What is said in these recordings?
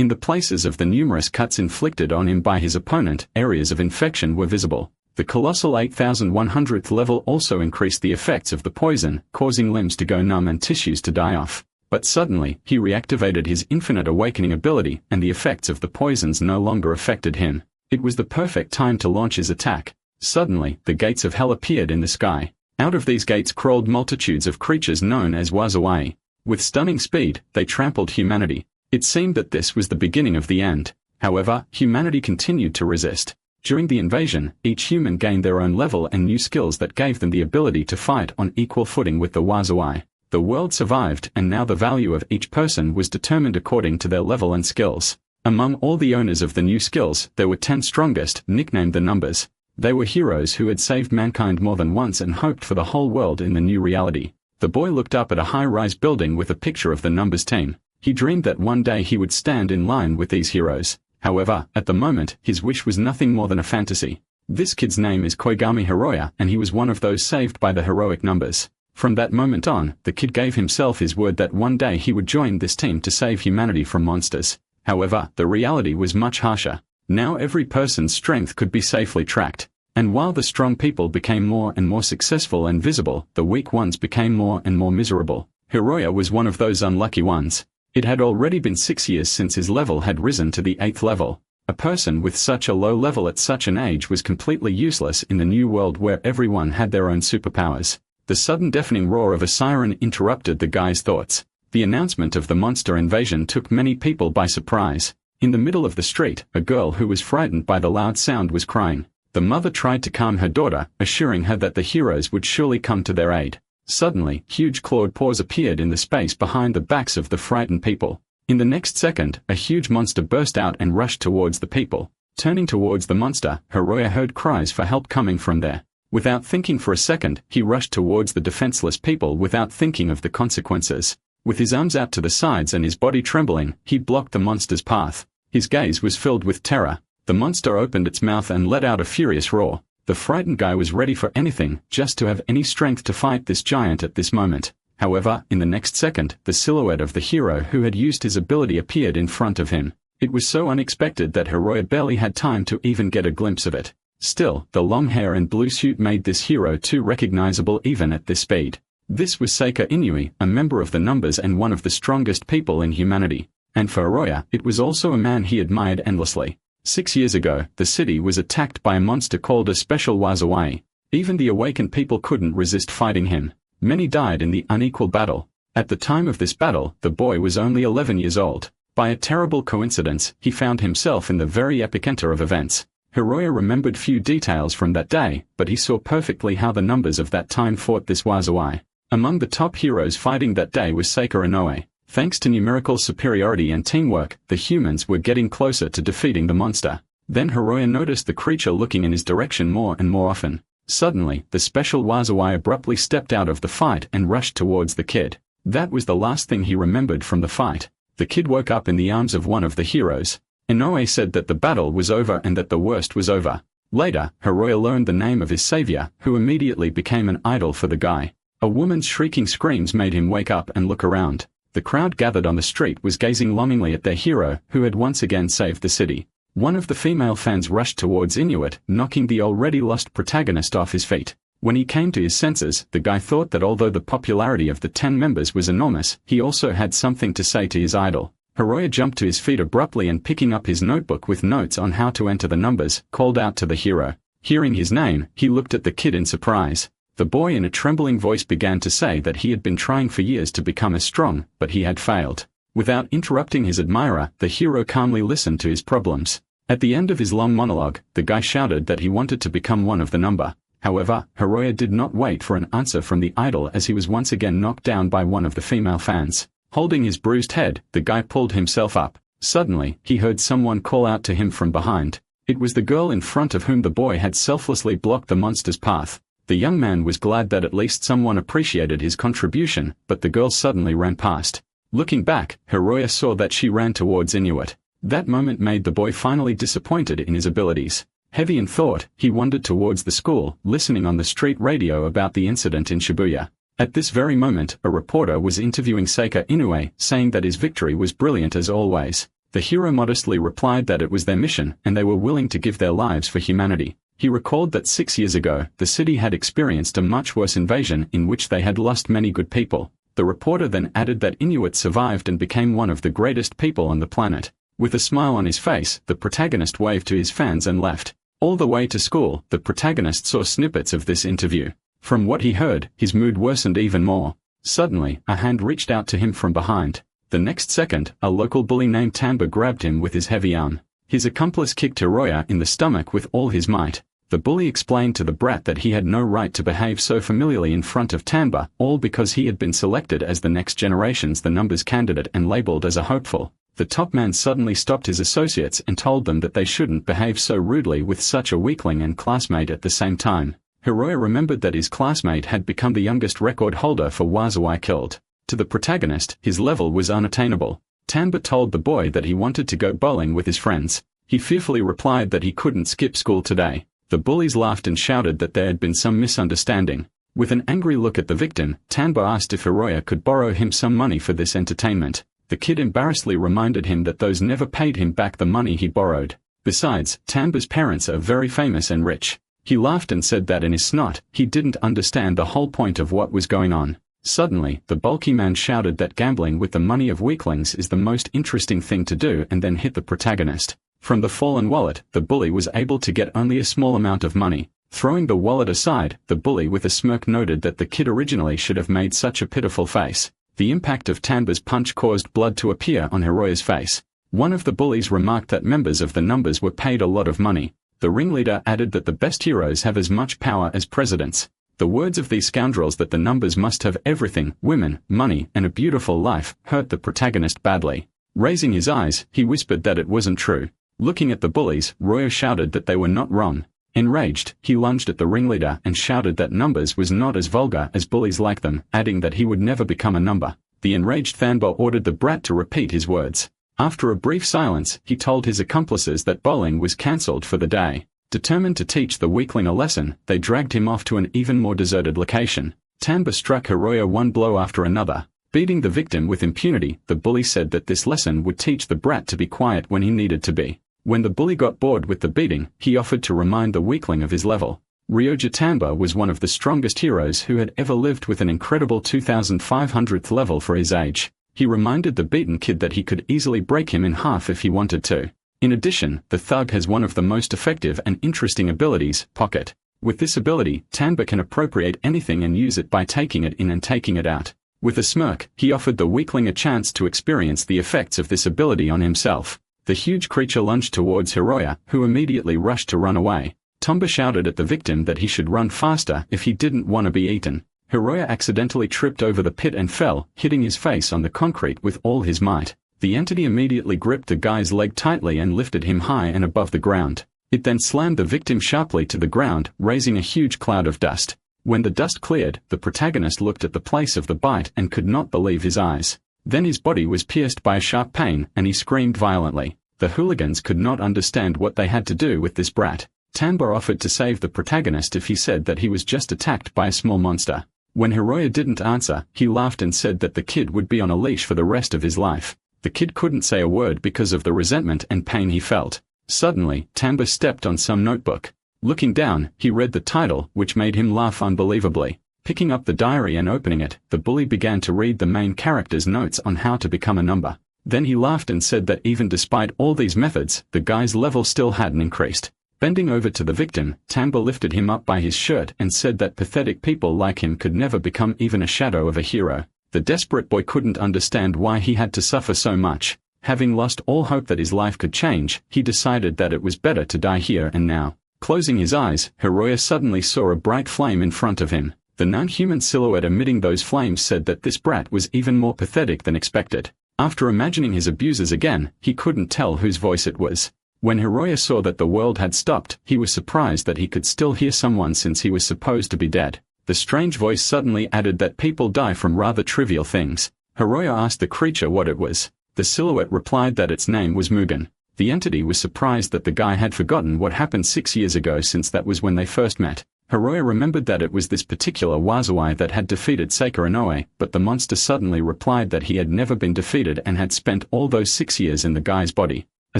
In the places of the numerous cuts inflicted on him by his opponent, areas of infection were visible. The colossal 8100th level also increased the effects of the poison, causing limbs to go numb and tissues to die off. But suddenly, he reactivated his infinite awakening ability, and the effects of the poisons no longer affected him. It was the perfect time to launch his attack. Suddenly, the gates of hell appeared in the sky. Out of these gates crawled multitudes of creatures known as Wazawai. With stunning speed, they trampled humanity. It seemed that this was the beginning of the end. However, humanity continued to resist. During the invasion, each human gained their own level and new skills that gave them the ability to fight on equal footing with the Wazawai. The world survived, and now the value of each person was determined according to their level and skills. Among all the owners of the new skills, there were 10 strongest, nicknamed the Numbers. They were heroes who had saved mankind more than once and hoped for the whole world in the new reality. The boy looked up at a high-rise building with a picture of the Numbers team. He dreamed that one day he would stand in line with these heroes. However, at the moment, his wish was nothing more than a fantasy. This kid's name is Koigami Hiroya, and he was one of those saved by the heroic Numbers. From that moment on, the kid gave himself his word that one day he would join this team to save humanity from monsters. However, the reality was much harsher. Now every person's strength could be safely tracked. And while the strong people became more and more successful and visible, the weak ones became more and more miserable. Hiroya was one of those unlucky ones. It had already been 6 years since his level had risen to the 8th level. A person with such a low level at such an age was completely useless in the new world where everyone had their own superpowers. The sudden deafening roar of a siren interrupted the guy's thoughts. The announcement of the monster invasion took many people by surprise. In the middle of the street, a girl who was frightened by the loud sound was crying. The mother tried to calm her daughter, assuring her that the heroes would surely come to their aid. Suddenly, huge clawed paws appeared in the space behind the backs of the frightened people. In the next second, a huge monster burst out and rushed towards the people. Turning towards the monster, Hiroya heard cries for help coming from there. Without thinking for a second, he rushed towards the defenseless people without thinking of the consequences. With his arms out to the sides and his body trembling, he blocked the monster's path. His gaze was filled with terror. The monster opened its mouth and let out a furious roar. The frightened guy was ready for anything, just to have any strength to fight this giant at this moment. However, in the next second, the silhouette of the hero who had used his ability appeared in front of him. It was so unexpected that Hiroya barely had time to even get a glimpse of it. Still, the long hair and blue suit made this hero too recognizable even at this speed. This was Seika Inui, a member of the Numbers and one of the strongest people in humanity. And for Hiroya, it was also a man he admired endlessly. 6 years ago, the city was attacked by a monster called a special Wazawai. Even the awakened people couldn't resist fighting him. Many died in the unequal battle. At the time of this battle, the boy was only 11 years old. By a terrible coincidence, he found himself in the very epicenter of events. Hiroya remembered few details from that day, but he saw perfectly how the Numbers of that time fought this Wazawai. Among the top heroes fighting that day was Seika Inoue. Thanks to numerical superiority and teamwork, the humans were getting closer to defeating the monster. Then Hiroya noticed the creature looking in his direction more and more often. Suddenly, the special Wazawai abruptly stepped out of the fight and rushed towards the kid. That was the last thing he remembered from the fight. The kid woke up in the arms of one of the heroes. Inoue said that the battle was over and that the worst was over. Later, Hiroya learned the name of his savior, who immediately became an idol for the guy. A woman's shrieking screams made him wake up and look around. The crowd gathered on the street was gazing longingly at their hero, who had once again saved the city. One of the female fans rushed towards Inuit, knocking the already lost protagonist off his feet. When he came to his senses, the guy thought that although the popularity of the 10 members was enormous, he also had something to say to his idol. Hiroya jumped to his feet abruptly and picking up his notebook with notes on how to enter the Numbers, called out to the hero. Hearing his name, he looked at the kid in surprise. The boy in a trembling voice began to say that he had been trying for years to become as strong, but he had failed. Without interrupting his admirer, the hero calmly listened to his problems. At the end of his long monologue, the guy shouted that he wanted to become one of the number. However, Hiroya did not wait for an answer from the idol as he was once again knocked down by one of the female fans. Holding his bruised head, the guy pulled himself up. Suddenly, he heard someone call out to him from behind. It was the girl in front of whom the boy had selflessly blocked the monster's path. The young man was glad that at least someone appreciated his contribution, but the girl suddenly ran past. Looking back, Hiroya saw that she ran towards Inuit. That moment made the boy finally disappointed in his abilities. Heavy in thought, he wandered towards the school, listening on the street radio about the incident in Shibuya. At this very moment, a reporter was interviewing Seika Inoue, saying that his victory was brilliant as always. The hero modestly replied that it was their mission and they were willing to give their lives for humanity. He recalled that 6 years ago, the city had experienced a much worse invasion in which they had lost many good people. The reporter then added that Inuit survived and became one of the greatest people on the planet. With a smile on his face, the protagonist waved to his fans and left. All the way to school, the protagonist saw snippets of this interview. From what he heard, his mood worsened even more. Suddenly, a hand reached out to him from behind. The next second, a local bully named Tamba grabbed him with his heavy arm. His accomplice kicked Hiroya in the stomach with all his might. The bully explained to the brat that he had no right to behave so familiarly in front of Tamba, all because he had been selected as the next generation's the numbers candidate and labeled as a hopeful. The top man suddenly stopped his associates and told them that they shouldn't behave so rudely with such a weakling and classmate at the same time. Hiroya remembered that his classmate had become the youngest record holder for Wazawai killed. To the protagonist, his level was unattainable. Tamba told the boy that he wanted to go bowling with his friends. He fearfully replied that he couldn't skip school today. The bullies laughed and shouted that there had been some misunderstanding. With an angry look at the victim, Tamba asked if Hiroya could borrow him some money for this entertainment. The kid embarrassedly reminded him that those never paid him back the money he borrowed. Besides, Tamba's parents are very famous and rich. He laughed and said that in his snot, he didn't understand the whole point of what was going on. Suddenly, the bulky man shouted that gambling with the money of weaklings is the most interesting thing to do and then hit the protagonist. From the fallen wallet, the bully was able to get only a small amount of money. Throwing the wallet aside, the bully with a smirk noted that the kid originally should have made such a pitiful face. The impact of Tamba's punch caused blood to appear on Hiroya's face. One of the bullies remarked that members of the numbers were paid a lot of money. The ringleader added that the best heroes have as much power as presidents. The words of these scoundrels that the numbers must have everything, women, money, and a beautiful life, hurt the protagonist badly. Raising his eyes, he whispered that it wasn't true. Looking at the bullies, Royo shouted that they were not wrong. Enraged, he lunged at the ringleader and shouted that numbers was not as vulgar as bullies like them, adding that he would never become a number. The enraged fanboy ordered the brat to repeat his words. After a brief silence, he told his accomplices that bowling was cancelled for the day. Determined to teach the weakling a lesson, they dragged him off to an even more deserted location. Tamba struck Hiroya one blow after another. Beating the victim with impunity, the bully said that this lesson would teach the brat to be quiet when he needed to be. When the bully got bored with the beating, he offered to remind the weakling of his level. Ryoja Tamba was one of the strongest heroes who had ever lived with an incredible 2500th level for his age. He reminded the beaten kid that he could easily break him in half if he wanted to. In addition, the thug has one of the most effective and interesting abilities, Pocket. With this ability, Tamba can appropriate anything and use it by taking it in and taking it out. With a smirk, he offered the weakling a chance to experience the effects of this ability on himself. The huge creature lunged towards Hiroya, who immediately rushed to run away. Tamba shouted at the victim that he should run faster if he didn't want to be eaten. Hiroya accidentally tripped over the pit and fell, hitting his face on the concrete with all his might. The entity immediately gripped the guy's leg tightly and lifted him high and above the ground. It then slammed the victim sharply to the ground, raising a huge cloud of dust. When the dust cleared, the protagonist looked at the place of the bite and could not believe his eyes. Then his body was pierced by a sharp pain, and he screamed violently. The hooligans could not understand what they had to do with this brat. Tamba offered to save the protagonist if he said that he was just attacked by a small monster. When Hiroya didn't answer, he laughed and said that the kid would be on a leash for the rest of his life. The kid couldn't say a word because of the resentment and pain he felt. Suddenly, Tamba stepped on some notebook. Looking down, he read the title, which made him laugh unbelievably. Picking up the diary and opening it, the bully began to read the main character's notes on how to become a number. Then he laughed and said that even despite all these methods, the guy's level still hadn't increased. Bending over to the victim, Tamba lifted him up by his shirt and said that pathetic people like him could never become even a shadow of a hero. The desperate boy couldn't understand why he had to suffer so much. Having lost all hope that his life could change, he decided that it was better to die here and now. Closing his eyes, Hiroya suddenly saw a bright flame in front of him. The non-human silhouette emitting those flames said that this brat was even more pathetic than expected. After imagining his abusers again, he couldn't tell whose voice it was. When Hiroya saw that the world had stopped, he was surprised that he could still hear someone since he was supposed to be dead. The strange voice suddenly added that people die from rather trivial things. Hiroya asked the creature what it was. The silhouette replied that its name was Mugen. The entity was surprised that the guy had forgotten what happened 6 years ago since that was when they first met. Hiroya remembered that it was this particular Wazawai that had defeated Seika Inoue, but the monster suddenly replied that he had never been defeated and had spent all those 6 years in the guy's body. A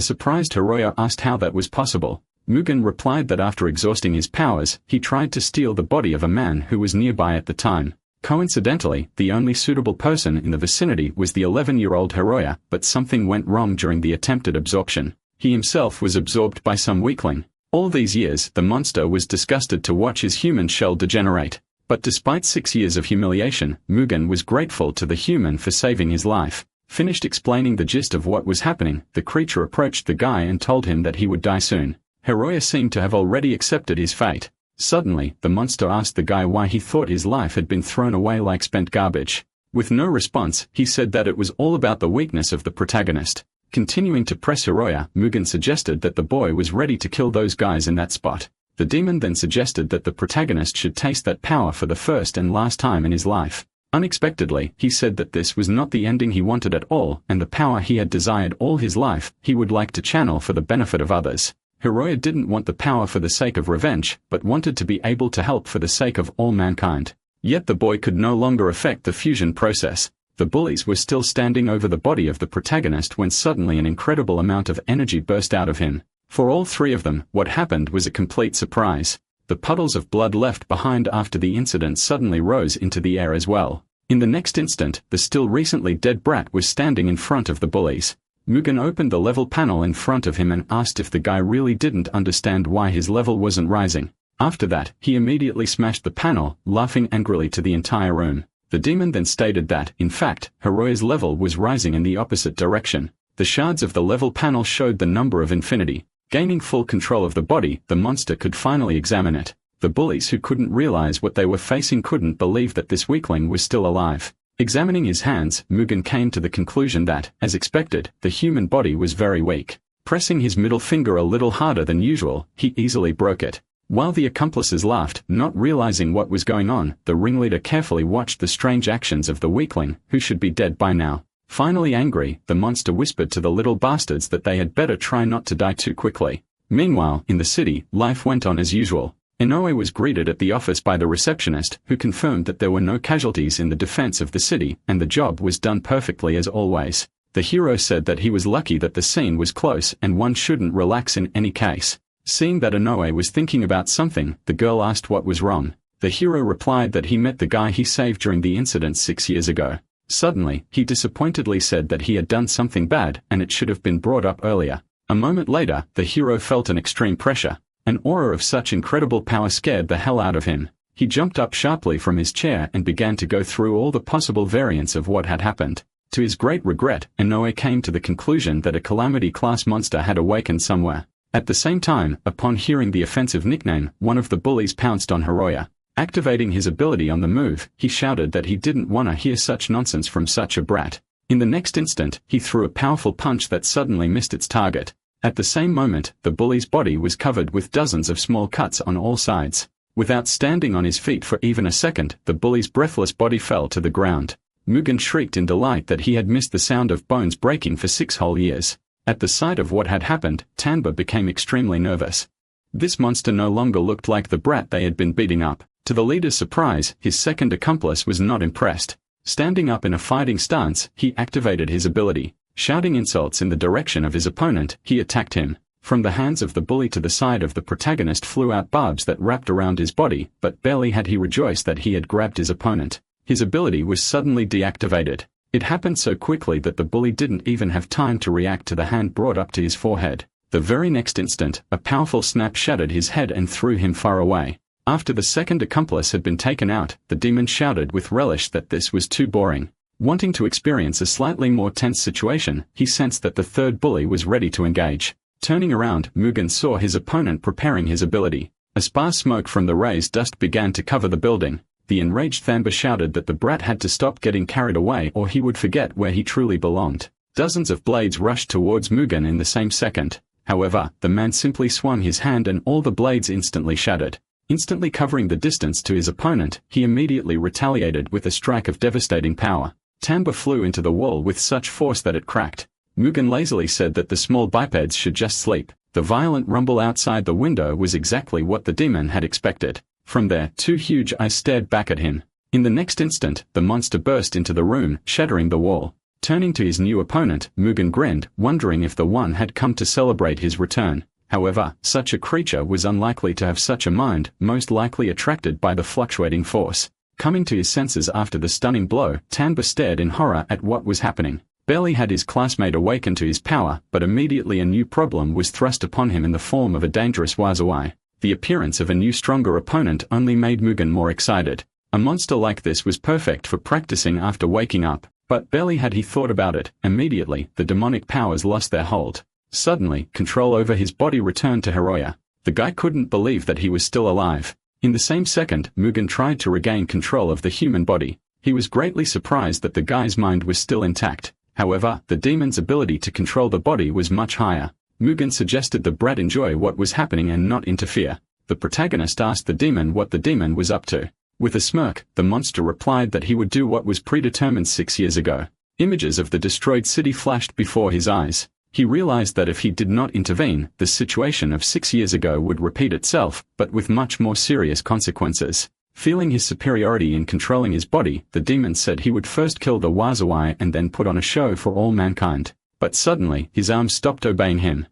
surprised Hiroya asked how that was possible. Mugen replied that after exhausting his powers, he tried to steal the body of a man who was nearby at the time. Coincidentally, the only suitable person in the vicinity was the 11-year-old Hiroya, but something went wrong during the attempted absorption. He himself was absorbed by some weakling. All these years, the monster was disgusted to watch his human shell degenerate. But despite 6 years of humiliation, Mugen was grateful to the human for saving his life. Finished explaining the gist of what was happening, the creature approached the guy and told him that he would die soon. Hiroya seemed to have already accepted his fate. Suddenly, the monster asked the guy why he thought his life had been thrown away like spent garbage. With no response, he said that it was all about the weakness of the protagonist. Continuing to press Hiroya, Mugen suggested that the boy was ready to kill those guys in that spot. The demon then suggested that the protagonist should taste that power for the first and last time in his life. Unexpectedly, he said that this was not the ending he wanted at all, and the power he had desired all his life, he would like to channel for the benefit of others. Hiroya didn't want the power for the sake of revenge, but wanted to be able to help for the sake of all mankind. Yet the boy could no longer affect the fusion process. The bullies were still standing over the body of the protagonist when suddenly an incredible amount of energy burst out of him. For all three of them, what happened was a complete surprise. The puddles of blood left behind after the incident suddenly rose into the air as well. In the next instant, the still recently dead brat was standing in front of the bullies. Mugen opened the level panel in front of him and asked if the guy really didn't understand why his level wasn't rising. After that, he immediately smashed the panel, laughing angrily to the entire room. The demon then stated that, in fact, Hiroya's level was rising in the opposite direction. The shards of the level panel showed the number of infinity. Gaining full control of the body, the monster could finally examine it. The bullies who couldn't realize what they were facing couldn't believe that this weakling was still alive. Examining his hands, Mugen came to the conclusion that, as expected, the human body was very weak. Pressing his middle finger a little harder than usual, he easily broke it. While the accomplices laughed, not realizing what was going on, the ringleader carefully watched the strange actions of the weakling, who should be dead by now. Finally angry, the monster whispered to the little bastards that they had better try not to die too quickly. Meanwhile, in the city, life went on as usual. Inoue was greeted at the office by the receptionist, who confirmed that there were no casualties in the defense of the city, and the job was done perfectly as always. The hero said that he was lucky that the scene was close and one shouldn't relax in any case. Seeing that Inoue was thinking about something, the girl asked what was wrong. The hero replied that he met the guy he saved during the incident 6 years ago. Suddenly, he disappointedly said that he had done something bad and it should have been brought up earlier. A moment later, the hero felt an extreme pressure. An aura of such incredible power scared the hell out of him. He jumped up sharply from his chair and began to go through all the possible variants of what had happened. To his great regret, Inoue came to the conclusion that a calamity-class monster had awakened somewhere. At the same time, upon hearing the offensive nickname, one of the bullies pounced on Hiroya. Activating his ability on the move, he shouted that he didn't want to hear such nonsense from such a brat. In the next instant, he threw a powerful punch that suddenly missed its target. At the same moment, the bully's body was covered with dozens of small cuts on all sides. Without standing on his feet for even a second, the bully's breathless body fell to the ground. Mugen shrieked in delight that he had missed the sound of bones breaking for 6 whole years. At the sight of what had happened, Tanba became extremely nervous. This monster no longer looked like the brat they had been beating up. To the leader's surprise, his second accomplice was not impressed. Standing up in a fighting stance, he activated his ability. Shouting insults in the direction of his opponent, he attacked him. From the hands of the bully to the side of the protagonist flew out barbs that wrapped around his body, but barely had he rejoiced that he had grabbed his opponent. His ability was suddenly deactivated. It happened so quickly that the bully didn't even have time to react to the hand brought up to his forehead. The very next instant, a powerful snap shattered his head and threw him far away. After the second accomplice had been taken out, the demon shouted with relish that this was too boring. Wanting to experience a slightly more tense situation, he sensed that the third bully was ready to engage. Turning around, Mugen saw his opponent preparing his ability. A sparse smoke from the raised dust began to cover the building. The enraged Thamba shouted that the brat had to stop getting carried away or he would forget where he truly belonged. Dozens of blades rushed towards Mugen in the same second. However, the man simply swung his hand and all the blades instantly shattered. Instantly covering the distance to his opponent, he immediately retaliated with a strike of devastating power. Tamba flew into the wall with such force that it cracked. Mugen lazily said that the small bipeds should just sleep. The violent rumble outside the window was exactly what the demon had expected. From there, two huge eyes stared back at him. In the next instant, the monster burst into the room, shattering the wall. Turning to his new opponent, Mugen grinned, wondering if the one had come to celebrate his return. However, such a creature was unlikely to have such a mind, most likely attracted by the fluctuating force. Coming to his senses after the stunning blow, Tanba stared in horror at what was happening. Barely had his classmate awakened to his power, but immediately a new problem was thrust upon him in the form of a dangerous Wazawai. The appearance of a new stronger opponent only made Mugen more excited. A monster like this was perfect for practicing after waking up, but barely had he thought about it, immediately, the demonic powers lost their hold. Suddenly, control over his body returned to Hiroya. The guy couldn't believe that he was still alive. In the same second, Mugen tried to regain control of the human body. He was greatly surprised that the guy's mind was still intact. However, the demon's ability to control the body was much higher. Mugen suggested the brat enjoy what was happening and not interfere. The protagonist asked the demon what the demon was up to. With a smirk, the monster replied that he would do what was predetermined 6 years ago. Images of the destroyed city flashed before his eyes. He realized that if he did not intervene, the situation of 6 years ago would repeat itself, but with much more serious consequences. Feeling his superiority in controlling his body, the demon said he would first kill the Wazawai and then put on a show for all mankind. But suddenly, his arms stopped obeying him.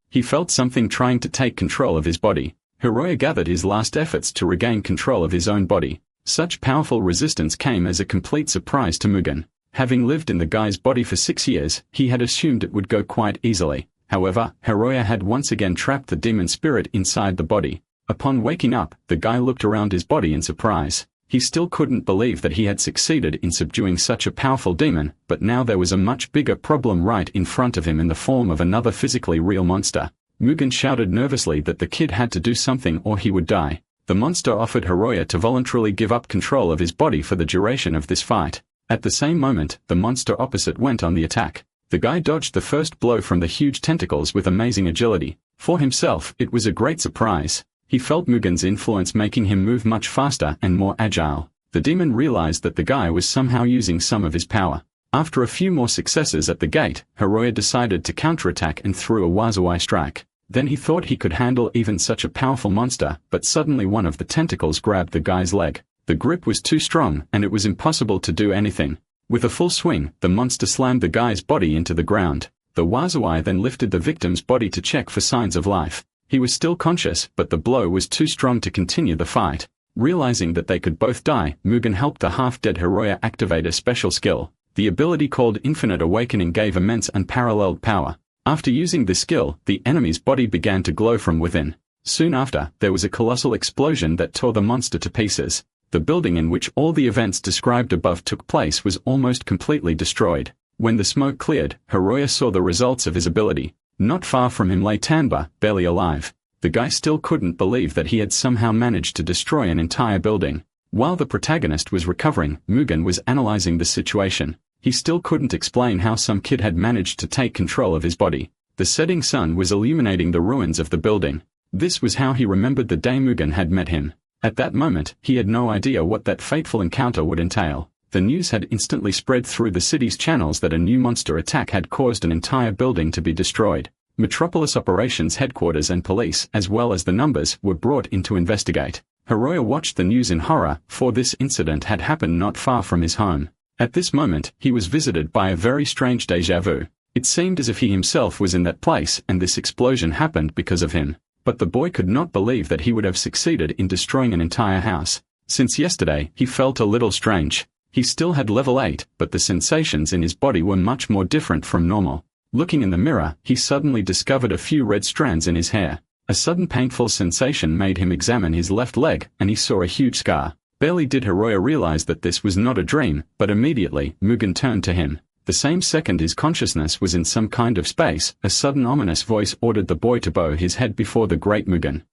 He felt something trying to take control of his body. Hiroya gathered his last efforts to regain control of his own body. Such powerful resistance came as a complete surprise to Mugen. Having lived in the guy's body for 6 years, he had assumed it would go quite easily. However, Hiroya had once again trapped the demon spirit inside the body. Upon waking up, the guy looked around his body in surprise. He still couldn't believe that he had succeeded in subduing such a powerful demon, but now there was a much bigger problem right in front of him in the form of another physically real monster. Mugen shouted nervously that the kid had to do something or he would die. The monster offered Hiroya to voluntarily give up control of his body for the duration of this fight. At the same moment, the monster opposite went on the attack. The guy dodged the first blow from the huge tentacles with amazing agility. For himself, it was a great surprise. He felt Mugen's influence making him move much faster and more agile. The demon realized that the guy was somehow using some of his power. After a few more successes at the gate, Hiroya decided to counterattack and threw a Wazawai strike. Then he thought he could handle even such a powerful monster, but suddenly one of the tentacles grabbed the guy's leg. The grip was too strong, and it was impossible to do anything. With a full swing, the monster slammed the guy's body into the ground. The Wazawai then lifted the victim's body to check for signs of life. He was still conscious, but the blow was too strong to continue the fight. Realizing that they could both die, Mugen helped the half-dead Hiroya activate a special skill. The ability called Infinite Awakening gave immense unparalleled power. After using this skill, the enemy's body began to glow from within. Soon after, there was a colossal explosion that tore the monster to pieces. The building in which all the events described above took place was almost completely destroyed. When the smoke cleared, Hiroya saw the results of his ability. Not far from him lay Tanba, barely alive. The guy still couldn't believe that he had somehow managed to destroy an entire building. While the protagonist was recovering, Mugen was analyzing the situation. He still couldn't explain how some kid had managed to take control of his body. The setting sun was illuminating the ruins of the building. This was how he remembered the day Mugen had met him. At that moment, he had no idea what that fateful encounter would entail. The news had instantly spread through the city's channels that a new monster attack had caused an entire building to be destroyed. Metropolis Operations Headquarters and police, as well as the numbers, were brought in to investigate. Hiroya watched the news in horror, for this incident had happened not far from his home. At this moment, he was visited by a very strange déjà vu. It seemed as if he himself was in that place and this explosion happened because of him. But the boy could not believe that he would have succeeded in destroying an entire house. Since yesterday, he felt a little strange. He still had level 8, but the sensations in his body were much more different from normal. Looking in the mirror, he suddenly discovered a few red strands in his hair. A sudden painful sensation made him examine his left leg, and he saw a huge scar. Barely did Hiroya realize that this was not a dream, but immediately, Mugen turned to him. The same second his consciousness was in some kind of space, a sudden ominous voice ordered the boy to bow his head before the great Mugen.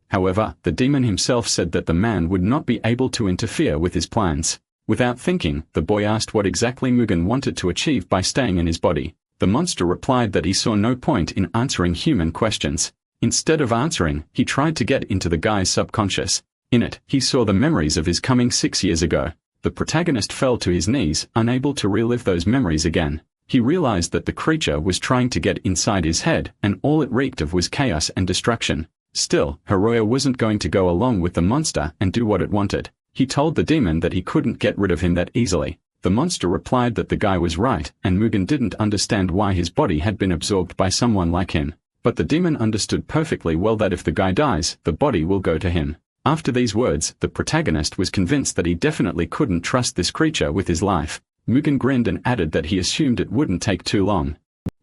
However, the demon himself said that the man would not be able to interfere with his plans. Without thinking, the boy asked what exactly Mugen wanted to achieve by staying in his body. The monster replied that he saw no point in answering human questions. Instead of answering, he tried to get into the guy's subconscious. In it, he saw the memories of his coming 6 years ago. The protagonist fell to his knees, unable to relive those memories again. He realized that the creature was trying to get inside his head, and all it reeked of was chaos and destruction. Still, Hiroya wasn't going to go along with the monster and do what it wanted. He told the demon that he couldn't get rid of him that easily. The monster replied that the guy was right, and Mugen didn't understand why his body had been absorbed by someone like him. But the demon understood perfectly well that if the guy dies, the body will go to him. After these words, the protagonist was convinced that he definitely couldn't trust this creature with his life. Mugen grinned and added that he assumed it wouldn't take too long.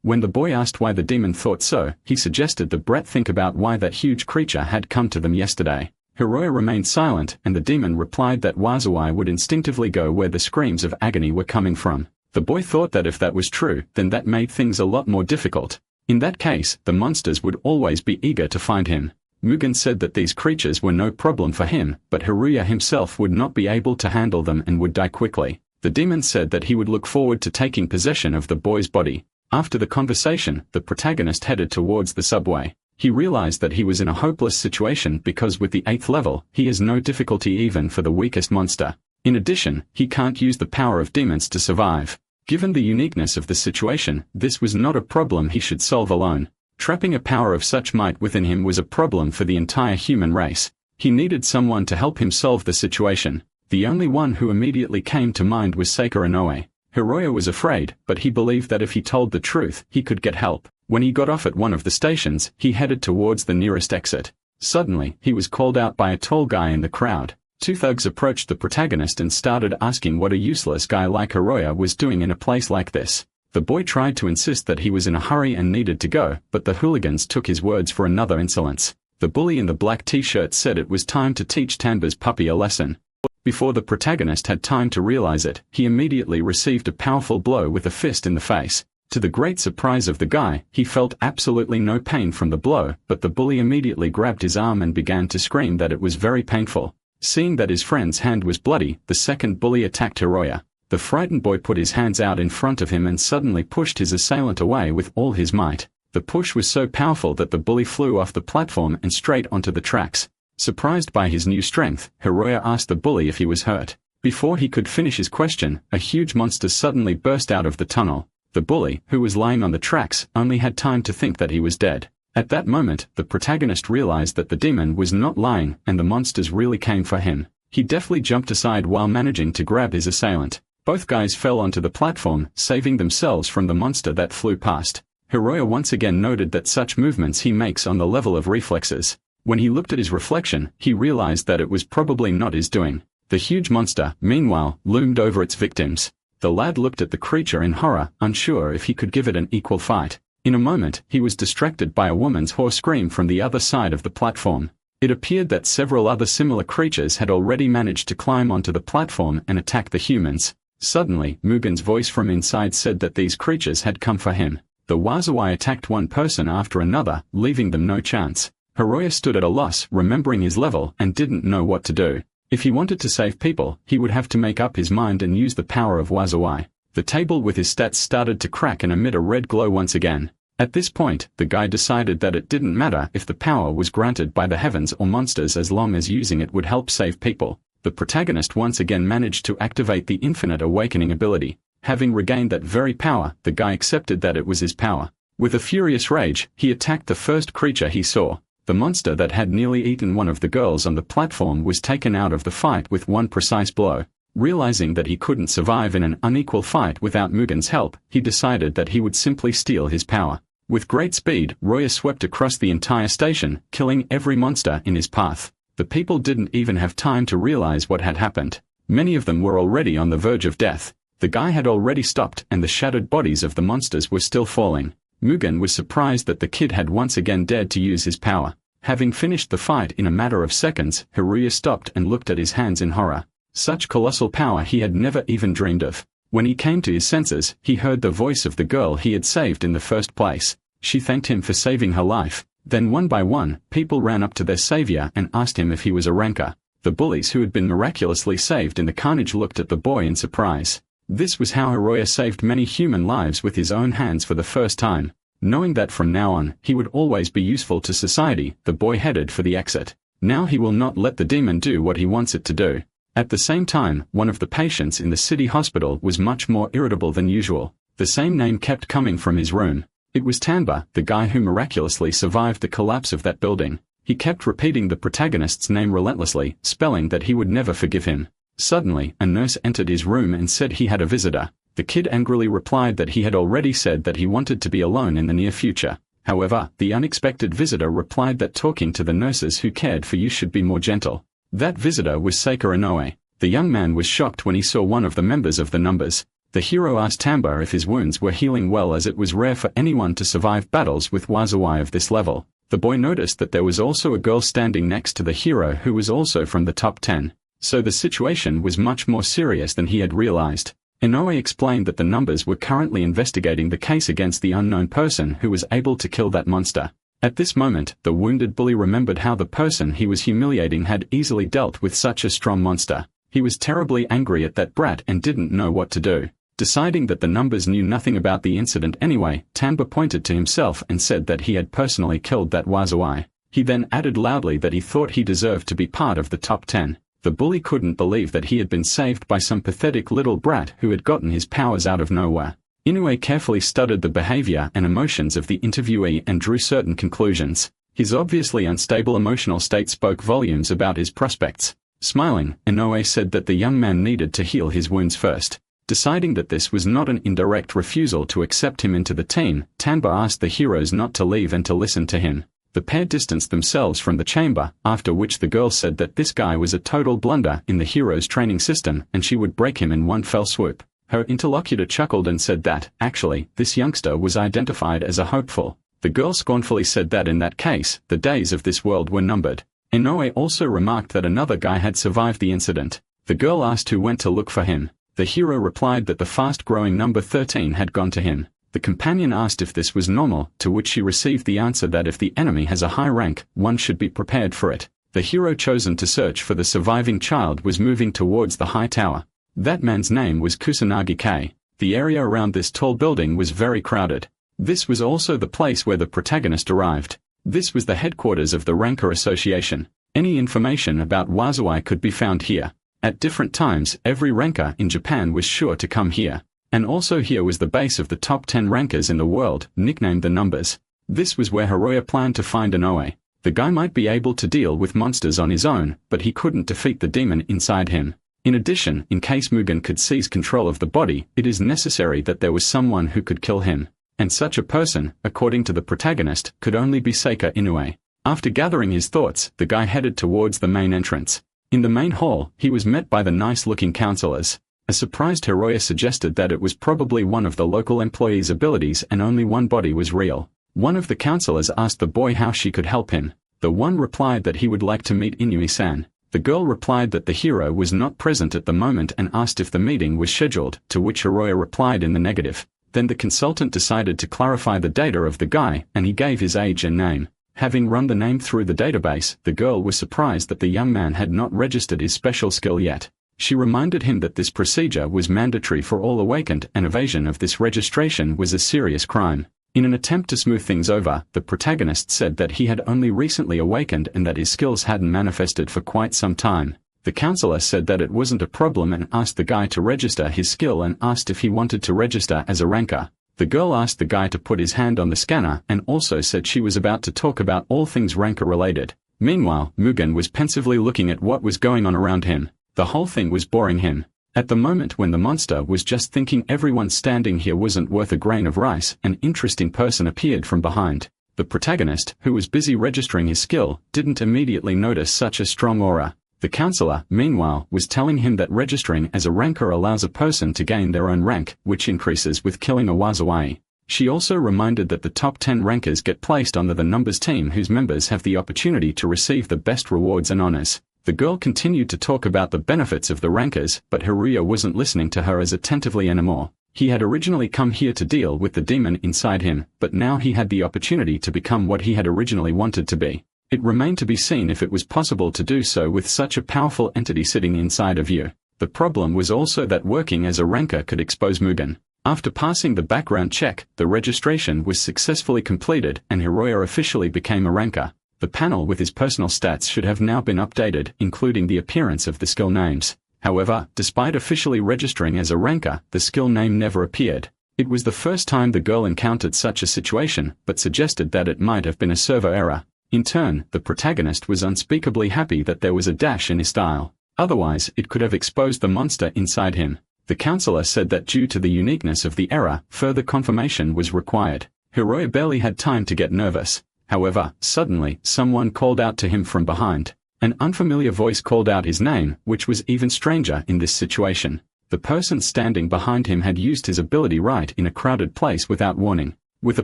When the boy asked why the demon thought so, he suggested that Brett think about why that huge creature had come to them yesterday. Hiroya remained silent, and the demon replied that Wazawai would instinctively go where the screams of agony were coming from. The boy thought that if that was true, then that made things a lot more difficult. In that case, the monsters would always be eager to find him. Mugen said that these creatures were no problem for him, but Hiroya himself would not be able to handle them and would die quickly. The demon said that he would look forward to taking possession of the boy's body. After the conversation, the protagonist headed towards the subway. He realized that he was in a hopeless situation because with the 8th level, he has no difficulty even for the weakest monster. In addition, he can't use the power of demons to survive. Given the uniqueness of the situation, this was not a problem he should solve alone. Trapping a power of such might within him was a problem for the entire human race. He needed someone to help him solve the situation. The only one who immediately came to mind was Seika Inoue. Hiroya was afraid, but he believed that if he told the truth, he could get help. When he got off at one of the stations, he headed towards the nearest exit. Suddenly, he was called out by a tall guy in the crowd. Two thugs approached the protagonist and started asking what a useless guy like Hiroya was doing in a place like this. The boy tried to insist that he was in a hurry and needed to go, but the hooligans took his words for another insolence. The bully in the black t-shirt said it was time to teach Tanba's puppy a lesson. Before the protagonist had time to realize it, he immediately received a powerful blow with a fist in the face. To the great surprise of the guy, he felt absolutely no pain from the blow, but the bully immediately grabbed his arm and began to scream that it was very painful. Seeing that his friend's hand was bloody, the second bully attacked Hiroya. The frightened boy put his hands out in front of him and suddenly pushed his assailant away with all his might. The push was so powerful that the bully flew off the platform and straight onto the tracks. Surprised by his new strength, Hiroya asked the bully if he was hurt. Before he could finish his question, a huge monster suddenly burst out of the tunnel. The bully, who was lying on the tracks, only had time to think that he was dead. At that moment, the protagonist realized that the demon was not lying and the monsters really came for him. He deftly jumped aside while managing to grab his assailant. Both guys fell onto the platform, saving themselves from the monster that flew past. Hiroya once again noted that such movements he makes on the level of reflexes. When he looked at his reflection, he realized that it was probably not his doing. The huge monster, meanwhile, loomed over its victims. The lad looked at the creature in horror, unsure if he could give it an equal fight. In a moment, he was distracted by a woman's hoarse scream from the other side of the platform. It appeared that several other similar creatures had already managed to climb onto the platform and attack the humans. Suddenly, Mugen's voice from inside said that these creatures had come for him. The Wazawai attacked one person after another, leaving them no chance. Hiroya stood at a loss, remembering his level, and didn't know what to do. If he wanted to save people, he would have to make up his mind and use the power of Wazawai. The table with his stats started to crack and emit a red glow once again. At this point, the guy decided that it didn't matter if the power was granted by the heavens or monsters as long as using it would help save people. The protagonist once again managed to activate the Infinite Awakening ability. Having regained that very power, the guy accepted that it was his power. With a furious rage, he attacked the first creature he saw. The monster that had nearly eaten one of the girls on the platform was taken out of the fight with one precise blow. Realizing that he couldn't survive in an unequal fight without Mugen's help, he decided that he would simply steal his power. With great speed, Roya swept across the entire station, killing every monster in his path. The people didn't even have time to realize what had happened. Many of them were already on the verge of death. The guy had already stopped and the shattered bodies of the monsters were still falling. Mugen was surprised that the kid had once again dared to use his power. Having finished the fight in a matter of seconds, Hiroya stopped and looked at his hands in horror. Such colossal power he had never even dreamed of. When he came to his senses, he heard the voice of the girl he had saved in the first place. She thanked him for saving her life. Then one by one, people ran up to their savior and asked him if he was a ranker. The bullies who had been miraculously saved in the carnage looked at the boy in surprise. This was how Hiroya saved many human lives with his own hands for the first time. Knowing that from now on, he would always be useful to society, the boy headed for the exit. Now he will not let the demon do what he wants it to do. At the same time, one of the patients in the city hospital was much more irritable than usual. The same name kept coming from his room. It was Tanba, the guy who miraculously survived the collapse of that building. He kept repeating the protagonist's name relentlessly, spelling that he would never forgive him. Suddenly, a nurse entered his room and said he had a visitor. The kid angrily replied that he had already said that he wanted to be alone in the near future. However, the unexpected visitor replied that talking to the nurses who cared for you should be more gentle. That visitor was Seika Inoue. The young man was shocked when he saw one of the members of the numbers. The hero asked Tamba if his wounds were healing well, as it was rare for anyone to survive battles with Wazawai of this level. The boy noticed that there was also a girl standing next to the hero who was also from the top 10. So the situation was much more serious than he had realized. Inoue explained that the numbers were currently investigating the case against the unknown person who was able to kill that monster. At this moment, the wounded bully remembered how the person he was humiliating had easily dealt with such a strong monster. He was terribly angry at that brat and didn't know what to do. Deciding that the numbers knew nothing about the incident anyway, Tamba pointed to himself and said that he had personally killed that Wazawai. He then added loudly that he thought he deserved to be part of the top 10. The bully couldn't believe that he had been saved by some pathetic little brat who had gotten his powers out of nowhere. Inoue carefully studied the behavior and emotions of the interviewee and drew certain conclusions. His obviously unstable emotional state spoke volumes about his prospects. Smiling, Inoue said that the young man needed to heal his wounds first. Deciding that this was not an indirect refusal to accept him into the team, Tamba asked the heroes not to leave and to listen to him. The pair distanced themselves from the chamber, after which the girl said that this guy was a total blunder in the hero's training system and she would break him in one fell swoop. Her interlocutor chuckled and said that, actually, this youngster was identified as a hopeful. The girl scornfully said that in that case, the days of this world were numbered. Inoue also remarked that another guy had survived the incident. The girl asked who went to look for him. The hero replied that the fast-growing number 13 had gone to him. The companion asked if this was normal, to which she received the answer that if the enemy has a high rank, one should be prepared for it. The hero chosen to search for the surviving child was moving towards the high tower. That man's name was Kusanagi K. The area around this tall building was very crowded. This was also the place where the protagonist arrived. This was the headquarters of the Ranker Association. Any information about Wazawai could be found here. At different times, every ranker in Japan was sure to come here. And also here was the base of the top 10 rankers in the world, nicknamed the Numbers. This was where Hiroya planned to find Inoue. The guy might be able to deal with monsters on his own, but he couldn't defeat the demon inside him. In addition, in case Mugen could seize control of the body, it is necessary that there was someone who could kill him. And such a person, according to the protagonist, could only be Seika Inoue. After gathering his thoughts, the guy headed towards the main entrance. In the main hall, he was met by the nice-looking counselors. A surprised Hiroya suggested that it was probably one of the local employees' abilities and only one body was real. One of the counselors asked the boy how she could help him. The one replied that he would like to meet Inui-san. The girl replied that the hero was not present at the moment and asked if the meeting was scheduled, to which Hiroya replied in the negative. Then the consultant decided to clarify the data of the guy, and he gave his age and name. Having run the name through the database, the girl was surprised that the young man had not registered his special skill yet. She reminded him that this procedure was mandatory for all awakened and evasion of this registration was a serious crime. In an attempt to smooth things over, the protagonist said that he had only recently awakened and that his skills hadn't manifested for quite some time. The counselor said that it wasn't a problem and asked the guy to register his skill and asked if he wanted to register as a ranker. The girl asked the guy to put his hand on the scanner and also said she was about to talk about all things ranker related. Meanwhile, Mugen was pensively looking at what was going on around him. The whole thing was boring him. At the moment when the monster was just thinking everyone standing here wasn't worth a grain of rice, an interesting person appeared from behind. The protagonist, who was busy registering his skill, didn't immediately notice such a strong aura. The counselor, meanwhile, was telling him that registering as a ranker allows a person to gain their own rank, which increases with killing a Wazawai. She also reminded that the top 10 rankers get placed under the Numbers team whose members have the opportunity to receive the best rewards and honors. The girl continued to talk about the benefits of the rankers, but Hiroya wasn't listening to her as attentively anymore. He had originally come here to deal with the demon inside him, but now he had the opportunity to become what he had originally wanted to be. It remained to be seen if it was possible to do so with such a powerful entity sitting inside of you. The problem was also that working as a ranker could expose Mugen. After passing the background check, the registration was successfully completed and Hiroya officially became a ranker. The panel with his personal stats should have now been updated, including the appearance of the skill names. However, despite officially registering as a ranker, the skill name never appeared. It was the first time the girl encountered such a situation, but suggested that it might have been a server error. In turn, the protagonist was unspeakably happy that there was a dash in his style. Otherwise, it could have exposed the monster inside him. The counselor said that due to the uniqueness of the error, further confirmation was required. Hiroya barely had time to get nervous. However, suddenly, someone called out to him from behind. An unfamiliar voice called out his name, which was even stranger in this situation. The person standing behind him had used his ability right in a crowded place without warning. With a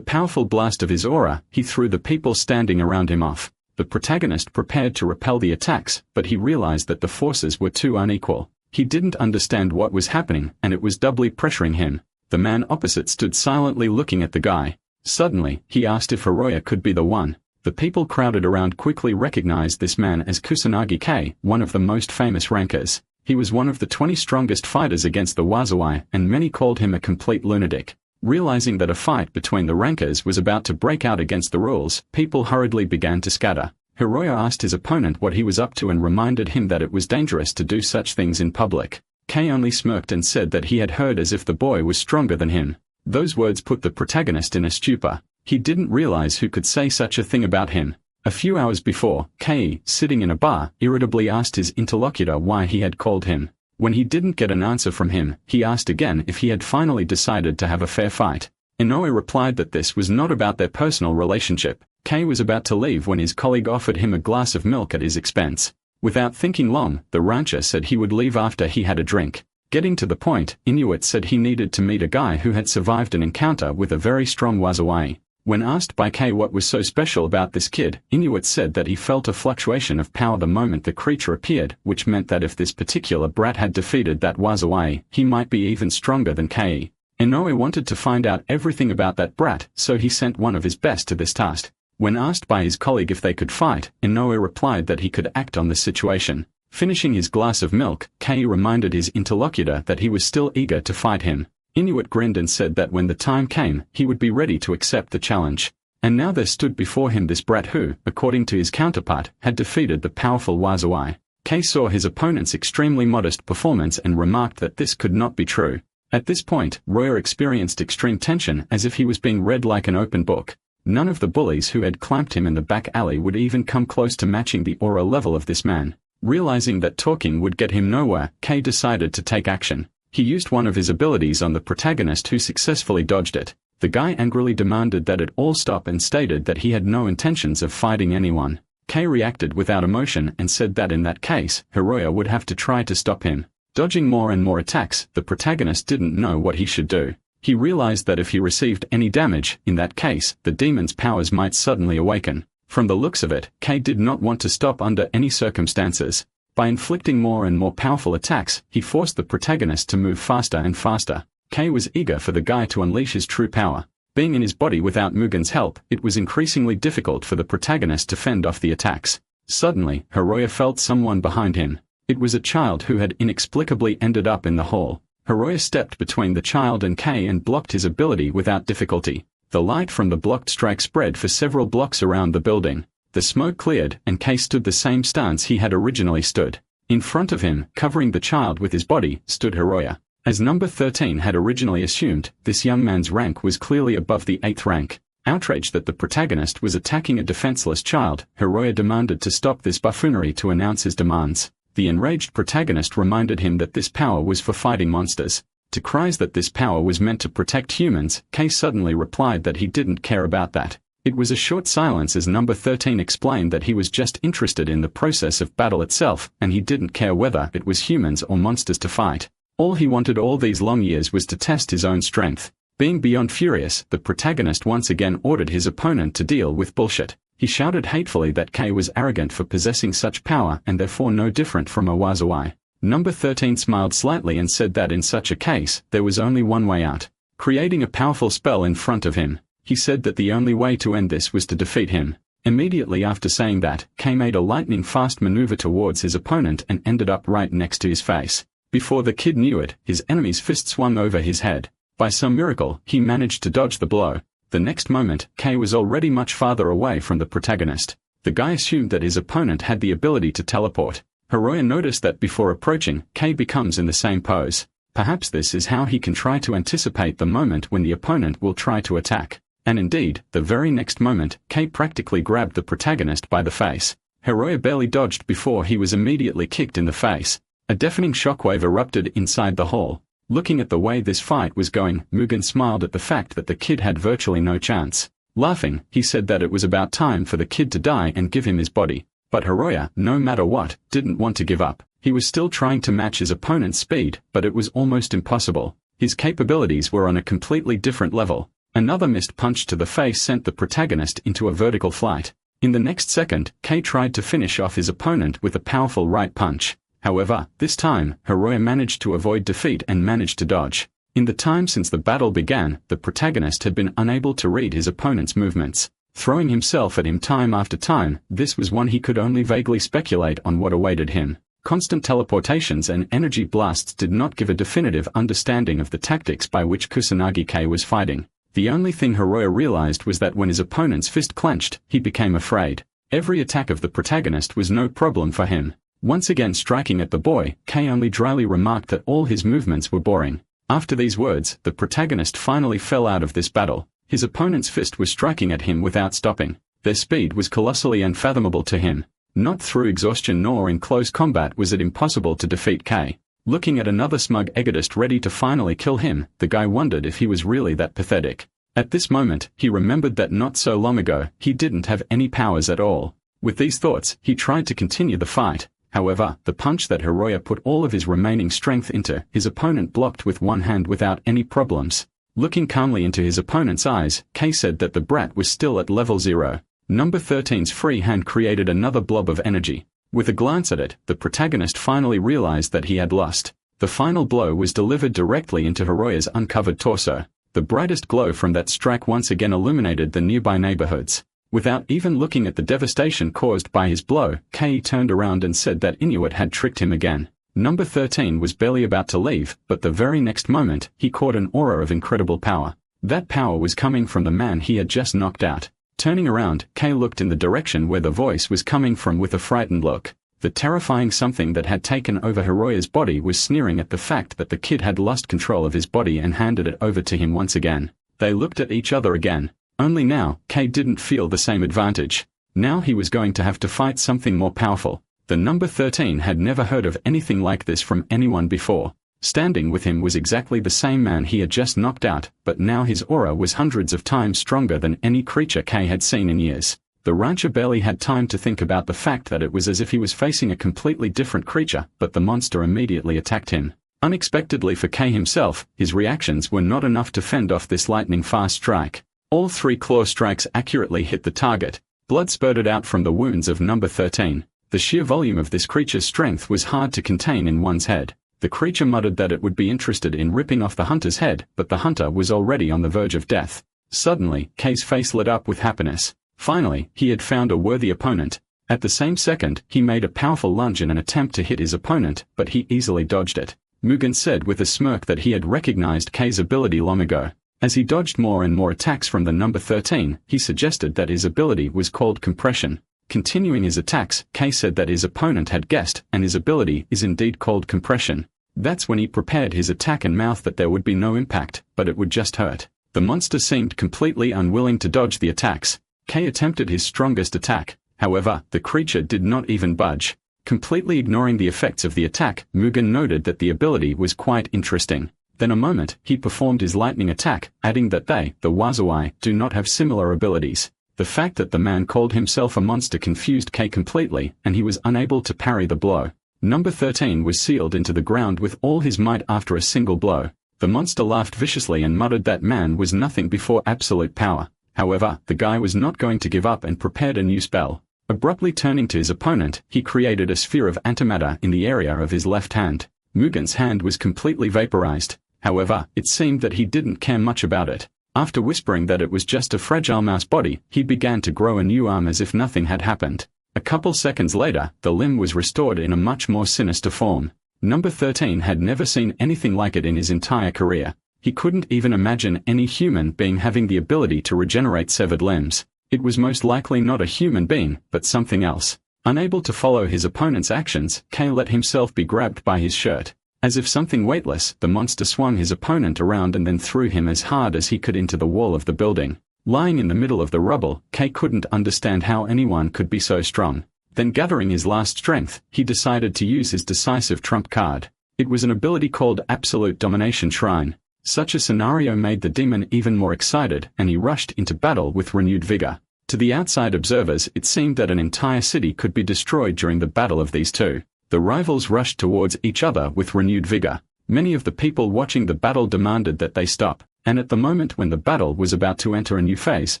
powerful blast of his aura, he threw the people standing around him off. The protagonist prepared to repel the attacks, but he realized that the forces were too unequal. He didn't understand what was happening, and it was doubly pressuring him. The man opposite stood silently looking at the guy. Suddenly, he asked if Hiroya could be the one. The people crowded around quickly recognized this man as Kusanagi K, one of the most famous rankers. He was one of the 20 strongest fighters against the Wazawai, and many called him a complete lunatic. Realizing that a fight between the rankers was about to break out against the rules, people hurriedly began to scatter. Hiroya asked his opponent what he was up to and reminded him that it was dangerous to do such things in public. K only smirked and said that he had heard as if the boy was stronger than him. Those words put the protagonist in a stupor. He didn't realize who could say such a thing about him. A few hours before, K, sitting in a bar, irritably asked his interlocutor why he had called him. When he didn't get an answer from him, he asked again if he had finally decided to have a fair fight. Inoue replied that this was not about their personal relationship. K was about to leave when his colleague offered him a glass of milk at his expense. Without thinking long, the rancher said he would leave after he had a drink. Getting to the point, Inuit said he needed to meet a guy who had survived an encounter with a very strong Wazawai. When asked by K what was so special about this kid, Inuit said that he felt a fluctuation of power the moment the creature appeared, which meant that if this particular brat had defeated that Wazawai, he might be even stronger than K. Inoue wanted to find out everything about that brat, so he sent one of his best to this task. When asked by his colleague if they could fight, Inoue replied that he could act on the situation. Finishing his glass of milk, K reminded his interlocutor that he was still eager to fight him. Inuit grinned and said that when the time came, he would be ready to accept the challenge. And now there stood before him this brat who, according to his counterpart, had defeated the powerful Wazawai. K saw his opponent's extremely modest performance and remarked that this could not be true. At this point, Roya experienced extreme tension as if he was being read like an open book. None of the bullies who had clamped him in the back alley would even come close to matching the aura level of this man. Realizing that talking would get him nowhere, K decided to take action. He used one of his abilities on the protagonist who successfully dodged it. The guy angrily demanded that it all stop and stated that he had no intentions of fighting anyone. K reacted without emotion and said that in that case, Hiroya would have to try to stop him. Dodging more and more attacks, the protagonist didn't know what he should do. He realized that if he received any damage, in that case, the demon's powers might suddenly awaken. From the looks of it, K did not want to stop under any circumstances. By inflicting more and more powerful attacks, he forced the protagonist to move faster and faster. K was eager for the guy to unleash his true power. Being in his body without Mugen's help, it was increasingly difficult for the protagonist to fend off the attacks. Suddenly, Hiroya felt someone behind him. It was a child who had inexplicably ended up in the hall. Hiroya stepped between the child and K and blocked his ability without difficulty. The light from the blocked strike spread for several blocks around the building. The smoke cleared, and K stood the same stance he had originally stood. In front of him, covering the child with his body, stood Hiroya. As number 13 had originally assumed, this young man's rank was clearly above the 8th rank. Outraged that the protagonist was attacking a defenseless child, Hiroya demanded to stop this buffoonery to announce his demands. The enraged protagonist reminded him that this power was for fighting monsters. To cries that this power was meant to protect humans, K suddenly replied that he didn't care about that. It was a short silence as number 13 explained that he was just interested in the process of battle itself, and he didn't care whether it was humans or monsters to fight. All he wanted all these long years was to test his own strength. Being beyond furious, the protagonist once again ordered his opponent to deal with bullshit. He shouted hatefully that K was arrogant for possessing such power and therefore no different from a Wazawai. Number 13 smiled slightly and said that in such a case, there was only one way out. Creating a powerful spell in front of him. He said that the only way to end this was to defeat him. Immediately after saying that, K made a lightning-fast maneuver towards his opponent and ended up right next to his face. Before the kid knew it, his enemy's fist swung over his head. By some miracle, he managed to dodge the blow. The next moment, K was already much farther away from the protagonist. The guy assumed that his opponent had the ability to teleport. Hiroya noticed that before approaching, K becomes in the same pose. Perhaps this is how he can try to anticipate the moment when the opponent will try to attack. And indeed, the very next moment, Kei practically grabbed the protagonist by the face. Hiroya barely dodged before he was immediately kicked in the face. A deafening shockwave erupted inside the hall. Looking at the way this fight was going, Mugen smiled at the fact that the kid had virtually no chance. Laughing, he said that it was about time for the kid to die and give him his body. But Hiroya, no matter what, didn't want to give up. He was still trying to match his opponent's speed, but it was almost impossible. His capabilities were on a completely different level. Another missed punch to the face sent the protagonist into a vertical flight. In the next second, Kei tried to finish off his opponent with a powerful right punch. However, this time, Hiroya managed to avoid defeat and managed to dodge. In the time since the battle began, the protagonist had been unable to read his opponent's movements. Throwing himself at him time after time, this was one he could only vaguely speculate on what awaited him. Constant teleportations and energy blasts did not give a definitive understanding of the tactics by which Kusanagi Kei was fighting. The only thing Hiroya realized was that when his opponent's fist clenched, he became afraid. Every attack of the protagonist was no problem for him. Once again striking at the boy, Kei only dryly remarked that all his movements were boring. After these words, the protagonist finally fell out of this battle. His opponent's fist was striking at him without stopping. Their speed was colossally unfathomable to him. Not through exhaustion nor in close combat was it impossible to defeat Kei. Looking at another smug egotist ready to finally kill him, the guy wondered if he was really that pathetic. At this moment, he remembered that not so long ago, he didn't have any powers at all. With these thoughts, he tried to continue the fight. However, the punch that Hiroya put all of his remaining strength into, his opponent blocked with one hand without any problems. Looking calmly into his opponent's eyes, Kei said that the brat was still at level 0. Number 13's free hand created another blob of energy. With a glance at it, the protagonist finally realized that he had lost. The final blow was delivered directly into Hiroya's uncovered torso. The brightest glow from that strike once again illuminated the nearby neighborhoods. Without even looking at the devastation caused by his blow, Kei turned around and said that Inuit had tricked him again. Number 13 was barely about to leave, but the very next moment, he caught an aura of incredible power. That power was coming from the man he had just knocked out. Turning around, Kei looked in the direction where the voice was coming from with a frightened look. The terrifying something that had taken over Hiroya's body was sneering at the fact that the kid had lost control of his body and handed it over to him once again. They looked at each other again. Only now, Kei didn't feel the same advantage. Now he was going to have to fight something more powerful. The number 13 had never heard of anything like this from anyone before. Standing with him was exactly the same man he had just knocked out, but now his aura was hundreds of times stronger than any creature Kei had seen in years. The rancher barely had time to think about the fact that it was as if he was facing a completely different creature, but the monster immediately attacked him. Unexpectedly for Kei himself, his reactions were not enough to fend off this lightning-fast strike. All 3 claw strikes accurately hit the target. Blood spurted out from the wounds of number 13. The sheer volume of this creature's strength was hard to contain in one's head. The creature muttered that it would be interested in ripping off the hunter's head, but the hunter was already on the verge of death. Suddenly, Kei's face lit up with happiness. Finally, he had found a worthy opponent. At the same second, he made a powerful lunge in an attempt to hit his opponent, but he easily dodged it. Mugen said with a smirk that he had recognized Kei's ability long ago. As he dodged more and more attacks from the number 13, he suggested that his ability was called compression. Continuing his attacks, Kei said that his opponent had guessed, and his ability is indeed called compression. That's when he prepared his attack and mouthed that there would be no impact, but it would just hurt. The monster seemed completely unwilling to dodge the attacks. Kei attempted his strongest attack. However, the creature did not even budge. Completely ignoring the effects of the attack, Mugen noted that the ability was quite interesting. Then a moment, he performed his lightning attack, adding that they, the Wazawai, do not have similar abilities. The fact that the man called himself a monster confused Kei completely, and he was unable to parry the blow. Number 13 was sealed into the ground with all his might after a single blow. The monster laughed viciously and muttered that man was nothing before absolute power. However, the guy was not going to give up and prepared a new spell. Abruptly turning to his opponent, he created a sphere of antimatter in the area of his left hand. Mugen's hand was completely vaporized. However, it seemed that he didn't care much about it. After whispering that it was just a fragile mouse body, he began to grow a new arm as if nothing had happened. A couple seconds later, the limb was restored in a much more sinister form. Number 13 had never seen anything like it in his entire career. He couldn't even imagine any human being having the ability to regenerate severed limbs. It was most likely not a human being, but something else. Unable to follow his opponent's actions, Kei let himself be grabbed by his shirt. As if something weightless, the monster swung his opponent around and then threw him as hard as he could into the wall of the building. Lying in the middle of the rubble, Kei couldn't understand how anyone could be so strong. Then gathering his last strength, he decided to use his decisive trump card. It was an ability called Absolute Domination Shrine. Such a scenario made the demon even more excited, and he rushed into battle with renewed vigor. To the outside observers, it seemed that an entire city could be destroyed during the battle of these two. The rivals rushed towards each other with renewed vigor. Many of the people watching the battle demanded that they stop, and at the moment when the battle was about to enter a new phase,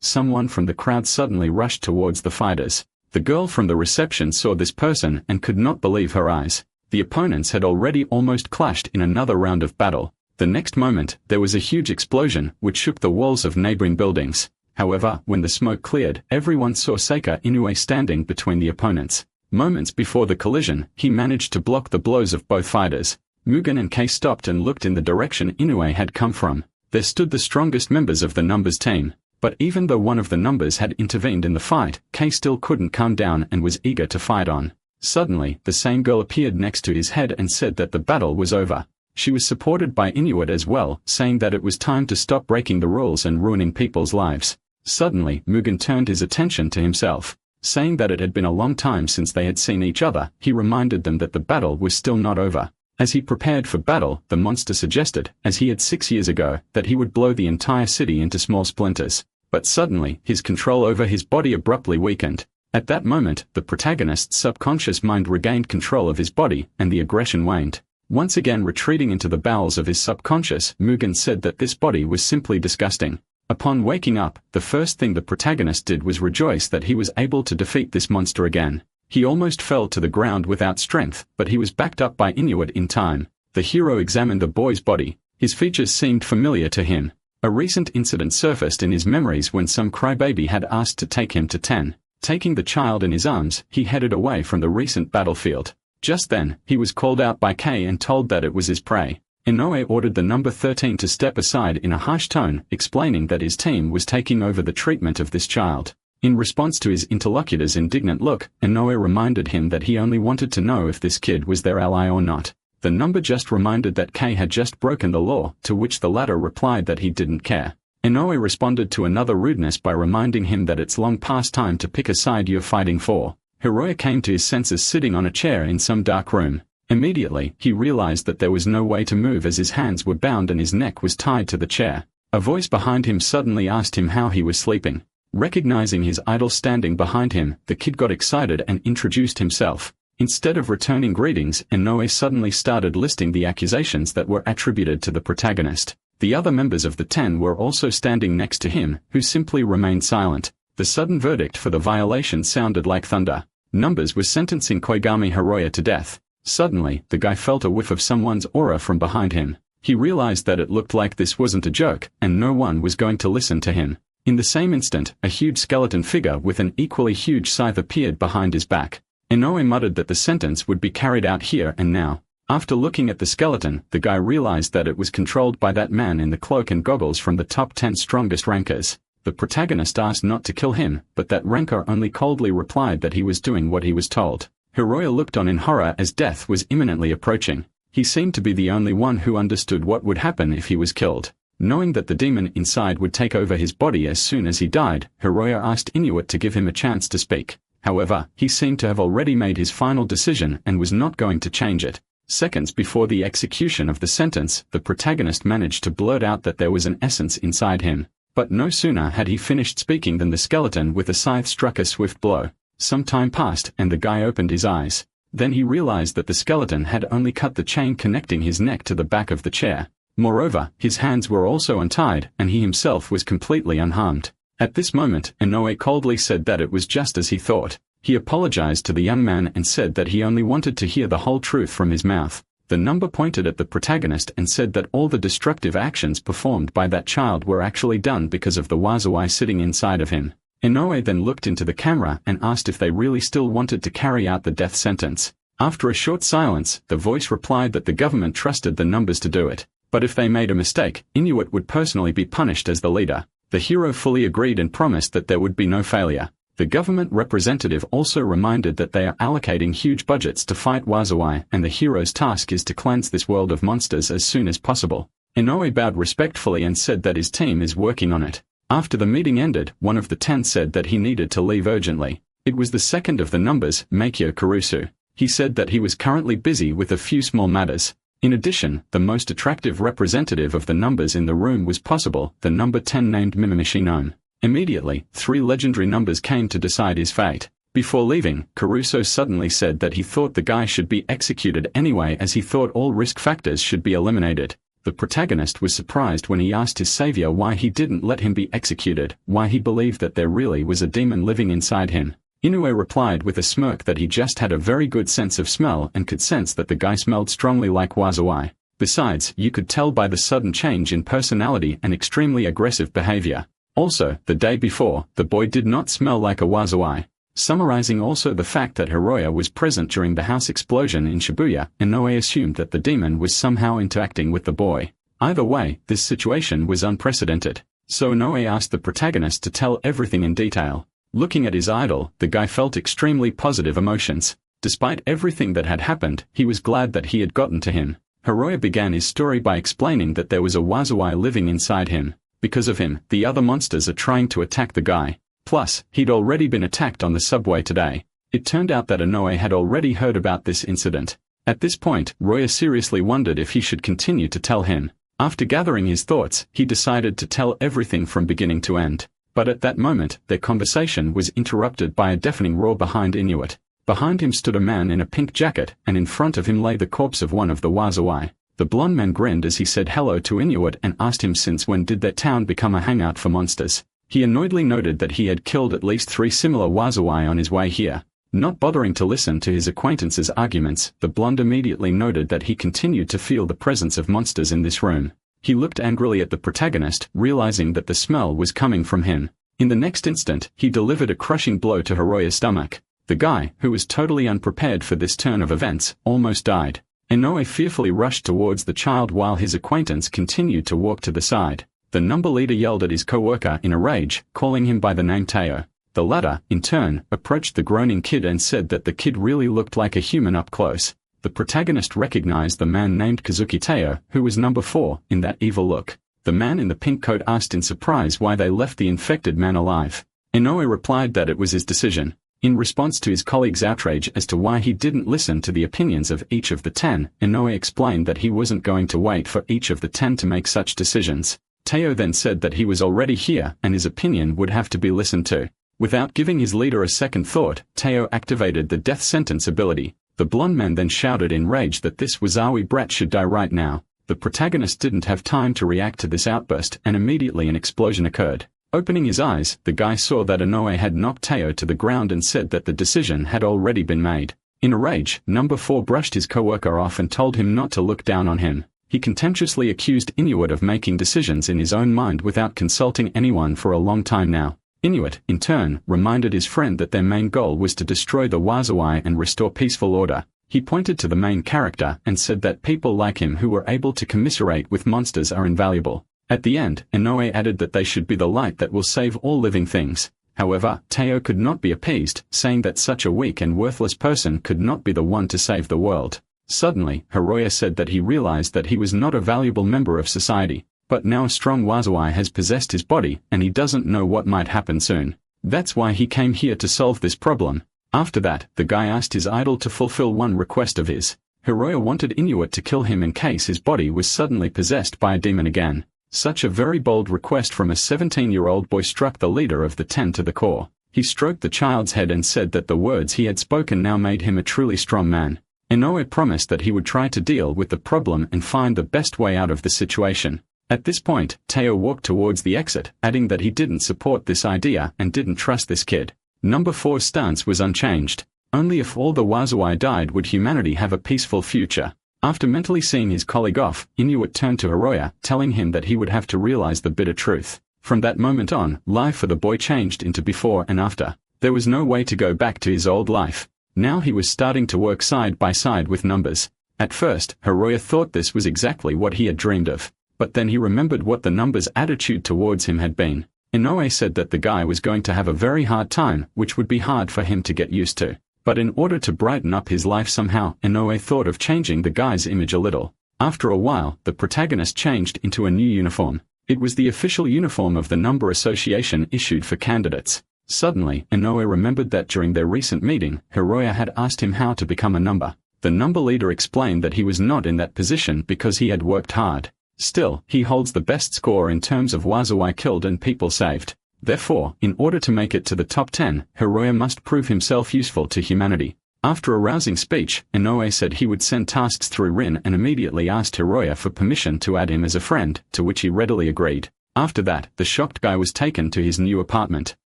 someone from the crowd suddenly rushed towards the fighters. The girl from the reception saw this person and could not believe her eyes. The opponents had already almost clashed in another round of battle. The next moment, there was a huge explosion, which shook the walls of neighboring buildings. However, when the smoke cleared, everyone saw Seika Inoue standing between the opponents. Moments before the collision, he managed to block the blows of both fighters. Mugen and Kei stopped and looked in the direction Inoue had come from. There stood the strongest members of the numbers team. But even though one of the numbers had intervened in the fight, Kei still couldn't calm down and was eager to fight on. Suddenly, the same girl appeared next to his head and said that the battle was over. She was supported by Inuit as well, saying that it was time to stop breaking the rules and ruining people's lives. Suddenly, Mugen turned his attention to himself. Saying that it had been a long time since they had seen each other, he reminded them that the battle was still not over. As he prepared for battle, the monster suggested, as he had 6 years ago, that he would blow the entire city into small splinters. But suddenly, his control over his body abruptly weakened. At that moment, the protagonist's subconscious mind regained control of his body, and the aggression waned. Once again retreating into the bowels of his subconscious, Mugen said that this body was simply disgusting. Upon waking up, the first thing the protagonist did was rejoice that he was able to defeat this monster again. He almost fell to the ground without strength, but he was backed up by Inuit in time. The hero examined the boy's body. His features seemed familiar to him. A recent incident surfaced in his memories when some crybaby had asked to take him to 10. Taking the child in his arms, he headed away from the recent battlefield. Just then, he was called out by Kei and told that it was his prey. Inoue ordered the number 13 to step aside in a harsh tone, explaining that his team was taking over the treatment of this child. In response to his interlocutor's indignant look, Inoue reminded him that he only wanted to know if this kid was their ally or not. The number just reminded that Kei had just broken the law, to which the latter replied that he didn't care. Inoue responded to another rudeness by reminding him that it's long past time to pick a side you're fighting for. Hiroya came to his senses sitting on a chair in some dark room. Immediately, he realized that there was no way to move as his hands were bound and his neck was tied to the chair. A voice behind him suddenly asked him how he was sleeping. Recognizing his idol standing behind him, the kid got excited and introduced himself. Instead of returning greetings, Inoue suddenly started listing the accusations that were attributed to the protagonist. The other members of the 10 were also standing next to him, who simply remained silent. The sudden verdict for the violation sounded like thunder. Numbers was sentencing Koigami Hiroya to death. Suddenly, the guy felt a whiff of someone's aura from behind him. He realized that it looked like this wasn't a joke, and no one was going to listen to him. In the same instant, a huge skeleton figure with an equally huge scythe appeared behind his back. Inoue muttered that the sentence would be carried out here and now. After looking at the skeleton, the guy realized that it was controlled by that man in the cloak and goggles from the top 10 strongest rankers. The protagonist asked not to kill him, but that ranker only coldly replied that he was doing what he was told. Hiroya looked on in horror as death was imminently approaching. He seemed to be the only one who understood what would happen if he was killed. Knowing that the demon inside would take over his body as soon as he died, Hiroya asked Inuit to give him a chance to speak. However, he seemed to have already made his final decision and was not going to change it. Seconds before the execution of the sentence, the protagonist managed to blurt out that there was an essence inside him. But no sooner had he finished speaking than the skeleton with a scythe struck a swift blow. Some time passed and the guy opened his eyes. Then he realized that the skeleton had only cut the chain connecting his neck to the back of the chair. Moreover, his hands were also untied, and he himself was completely unharmed. At this moment, Inoue coldly said that it was just as he thought. He apologized to the young man and said that he only wanted to hear the whole truth from his mouth. The number pointed at the protagonist and said that all the destructive actions performed by that child were actually done because of the Wazawai sitting inside of him. Inoue then looked into the camera and asked if they really still wanted to carry out the death sentence. After a short silence, the voice replied that the government trusted the numbers to do it. But if they made a mistake, Inuit would personally be punished as the leader. The hero fully agreed and promised that there would be no failure. The government representative also reminded that they are allocating huge budgets to fight Wazawai, and the hero's task is to cleanse this world of monsters as soon as possible. Inoue bowed respectfully and said that his team is working on it. After the meeting ended, one of the 10 said that he needed to leave urgently. It was the second of the numbers, Makyo Kurusu. He said that he was currently busy with a few small matters. In addition, the most attractive representative of the numbers in the room was possible, the number 10 named Mimimishi. Immediately, 3 legendary numbers came to decide his fate. Before leaving, Kurusu suddenly said that he thought the guy should be executed anyway, as he thought all risk factors should be eliminated. The protagonist was surprised when he asked his savior why he didn't let him be executed, why he believed that there really was a demon living inside him. Inoue replied with a smirk that he just had a very good sense of smell and could sense that the guy smelled strongly like wazawai. Besides, you could tell by the sudden change in personality and extremely aggressive behavior. Also, the day before, the boy did not smell like a wazawai. Summarizing also the fact that Hiroya was present during the house explosion in Shibuya, Inoue assumed that the demon was somehow interacting with the boy. Either way, this situation was unprecedented. So Inoue asked the protagonist to tell everything in detail. Looking at his idol, the guy felt extremely positive emotions. Despite everything that had happened, he was glad that he had gotten to him. Hiroya began his story by explaining that there was a wazawai living inside him. Because of him, the other monsters are trying to attack the guy. Plus, he'd already been attacked on the subway today. It turned out that Inoue had already heard about this incident. At this point, Roya seriously wondered if he should continue to tell him. After gathering his thoughts, he decided to tell everything from beginning to end. But at that moment, their conversation was interrupted by a deafening roar behind Inuit. Behind him stood a man in a pink jacket, and in front of him lay the corpse of one of the wazawai. The blonde man grinned as he said hello to Inuit and asked him since when did their town become a hangout for monsters. He annoyedly noted that he had killed at least 3 similar wazawai on his way here. Not bothering to listen to his acquaintance's arguments, the blonde immediately noted that he continued to feel the presence of monsters in this room. He looked angrily at the protagonist, realizing that the smell was coming from him. In the next instant, he delivered a crushing blow to Hiroya's stomach. The guy, who was totally unprepared for this turn of events, almost died. Inoue fearfully rushed towards the child while his acquaintance continued to walk to the side. The number leader yelled at his co-worker in a rage, calling him by the name Teo. The latter, in turn, approached the groaning kid and said that the kid really looked like a human up close. The protagonist recognized the man named Kazuki Teo, who was number 4, in that evil look. The man in the pink coat asked in surprise why they left the infected man alive. Inoue replied that it was his decision. In response to his colleague's outrage as to why he didn't listen to the opinions of each of the 10, Inoue explained that he wasn't going to wait for each of the 10 to make such decisions. Teo then said that he was already here and his opinion would have to be listened to. Without giving his leader a second thought, Teo activated the death sentence ability. The blonde man then shouted in rage that this wazawi brat should die right now. The protagonist didn't have time to react to this outburst and immediately an explosion occurred. Opening his eyes, the guy saw that Inoue had knocked Teo to the ground and said that the decision had already been made. In a rage, number 4 brushed his coworker off and told him not to look down on him. He contemptuously accused Inuit of making decisions in his own mind without consulting anyone for a long time now. Inuit, in turn, reminded his friend that their main goal was to destroy the wazawai and restore peaceful order. He pointed to the main character and said that people like him who were able to commiserate with monsters are invaluable. At the end, Inoue added that they should be the light that will save all living things. However, Teo could not be appeased, saying that such a weak and worthless person could not be the one to save the world. Suddenly, Hiroya said that he realized that he was not a valuable member of society, but now a strong wazawai has possessed his body and he doesn't know what might happen soon. That's why he came here to solve this problem. After that, the guy asked his idol to fulfill one request of his. Hiroya wanted Inuit to kill him in case his body was suddenly possessed by a demon again. Such a very bold request from a 17-year-old boy struck the leader of the 10 to the core. He stroked the child's head and said that the words he had spoken now made him a truly strong man. Inoue promised that he would try to deal with the problem and find the best way out of the situation. At this point, Teo walked towards the exit, adding that he didn't support this idea and didn't trust this kid. Number 4's stance was unchanged. Only if all the wazawai died would humanity have a peaceful future. After mentally seeing his colleague off, Inuit turned to Hiroya, telling him that he would have to realize the bitter truth. From that moment on, life for the boy changed into before and after. There was no way to go back to his old life. Now he was starting to work side by side with numbers. At first, Hiroya thought this was exactly what he had dreamed of. But then he remembered what the numbers' attitude towards him had been. Inoue said that the guy was going to have a very hard time, which would be hard for him to get used to. But in order to brighten up his life somehow, Inoue thought of changing the guy's image a little. After a while, the protagonist changed into a new uniform. It was the official uniform of the Number Association issued for candidates. Suddenly, Inoue remembered that during their recent meeting, Hiroya had asked him how to become a number. The number leader explained that he was not in that position because he had worked hard. Still, he holds the best score in terms of wazawai killed and people saved. Therefore, in order to make it to the top 10, Hiroya must prove himself useful to humanity. After a rousing speech, Inoue said he would send tasks through Rin and immediately asked Hiroya for permission to add him as a friend, to which he readily agreed. After that, the shocked guy was taken to his new apartment.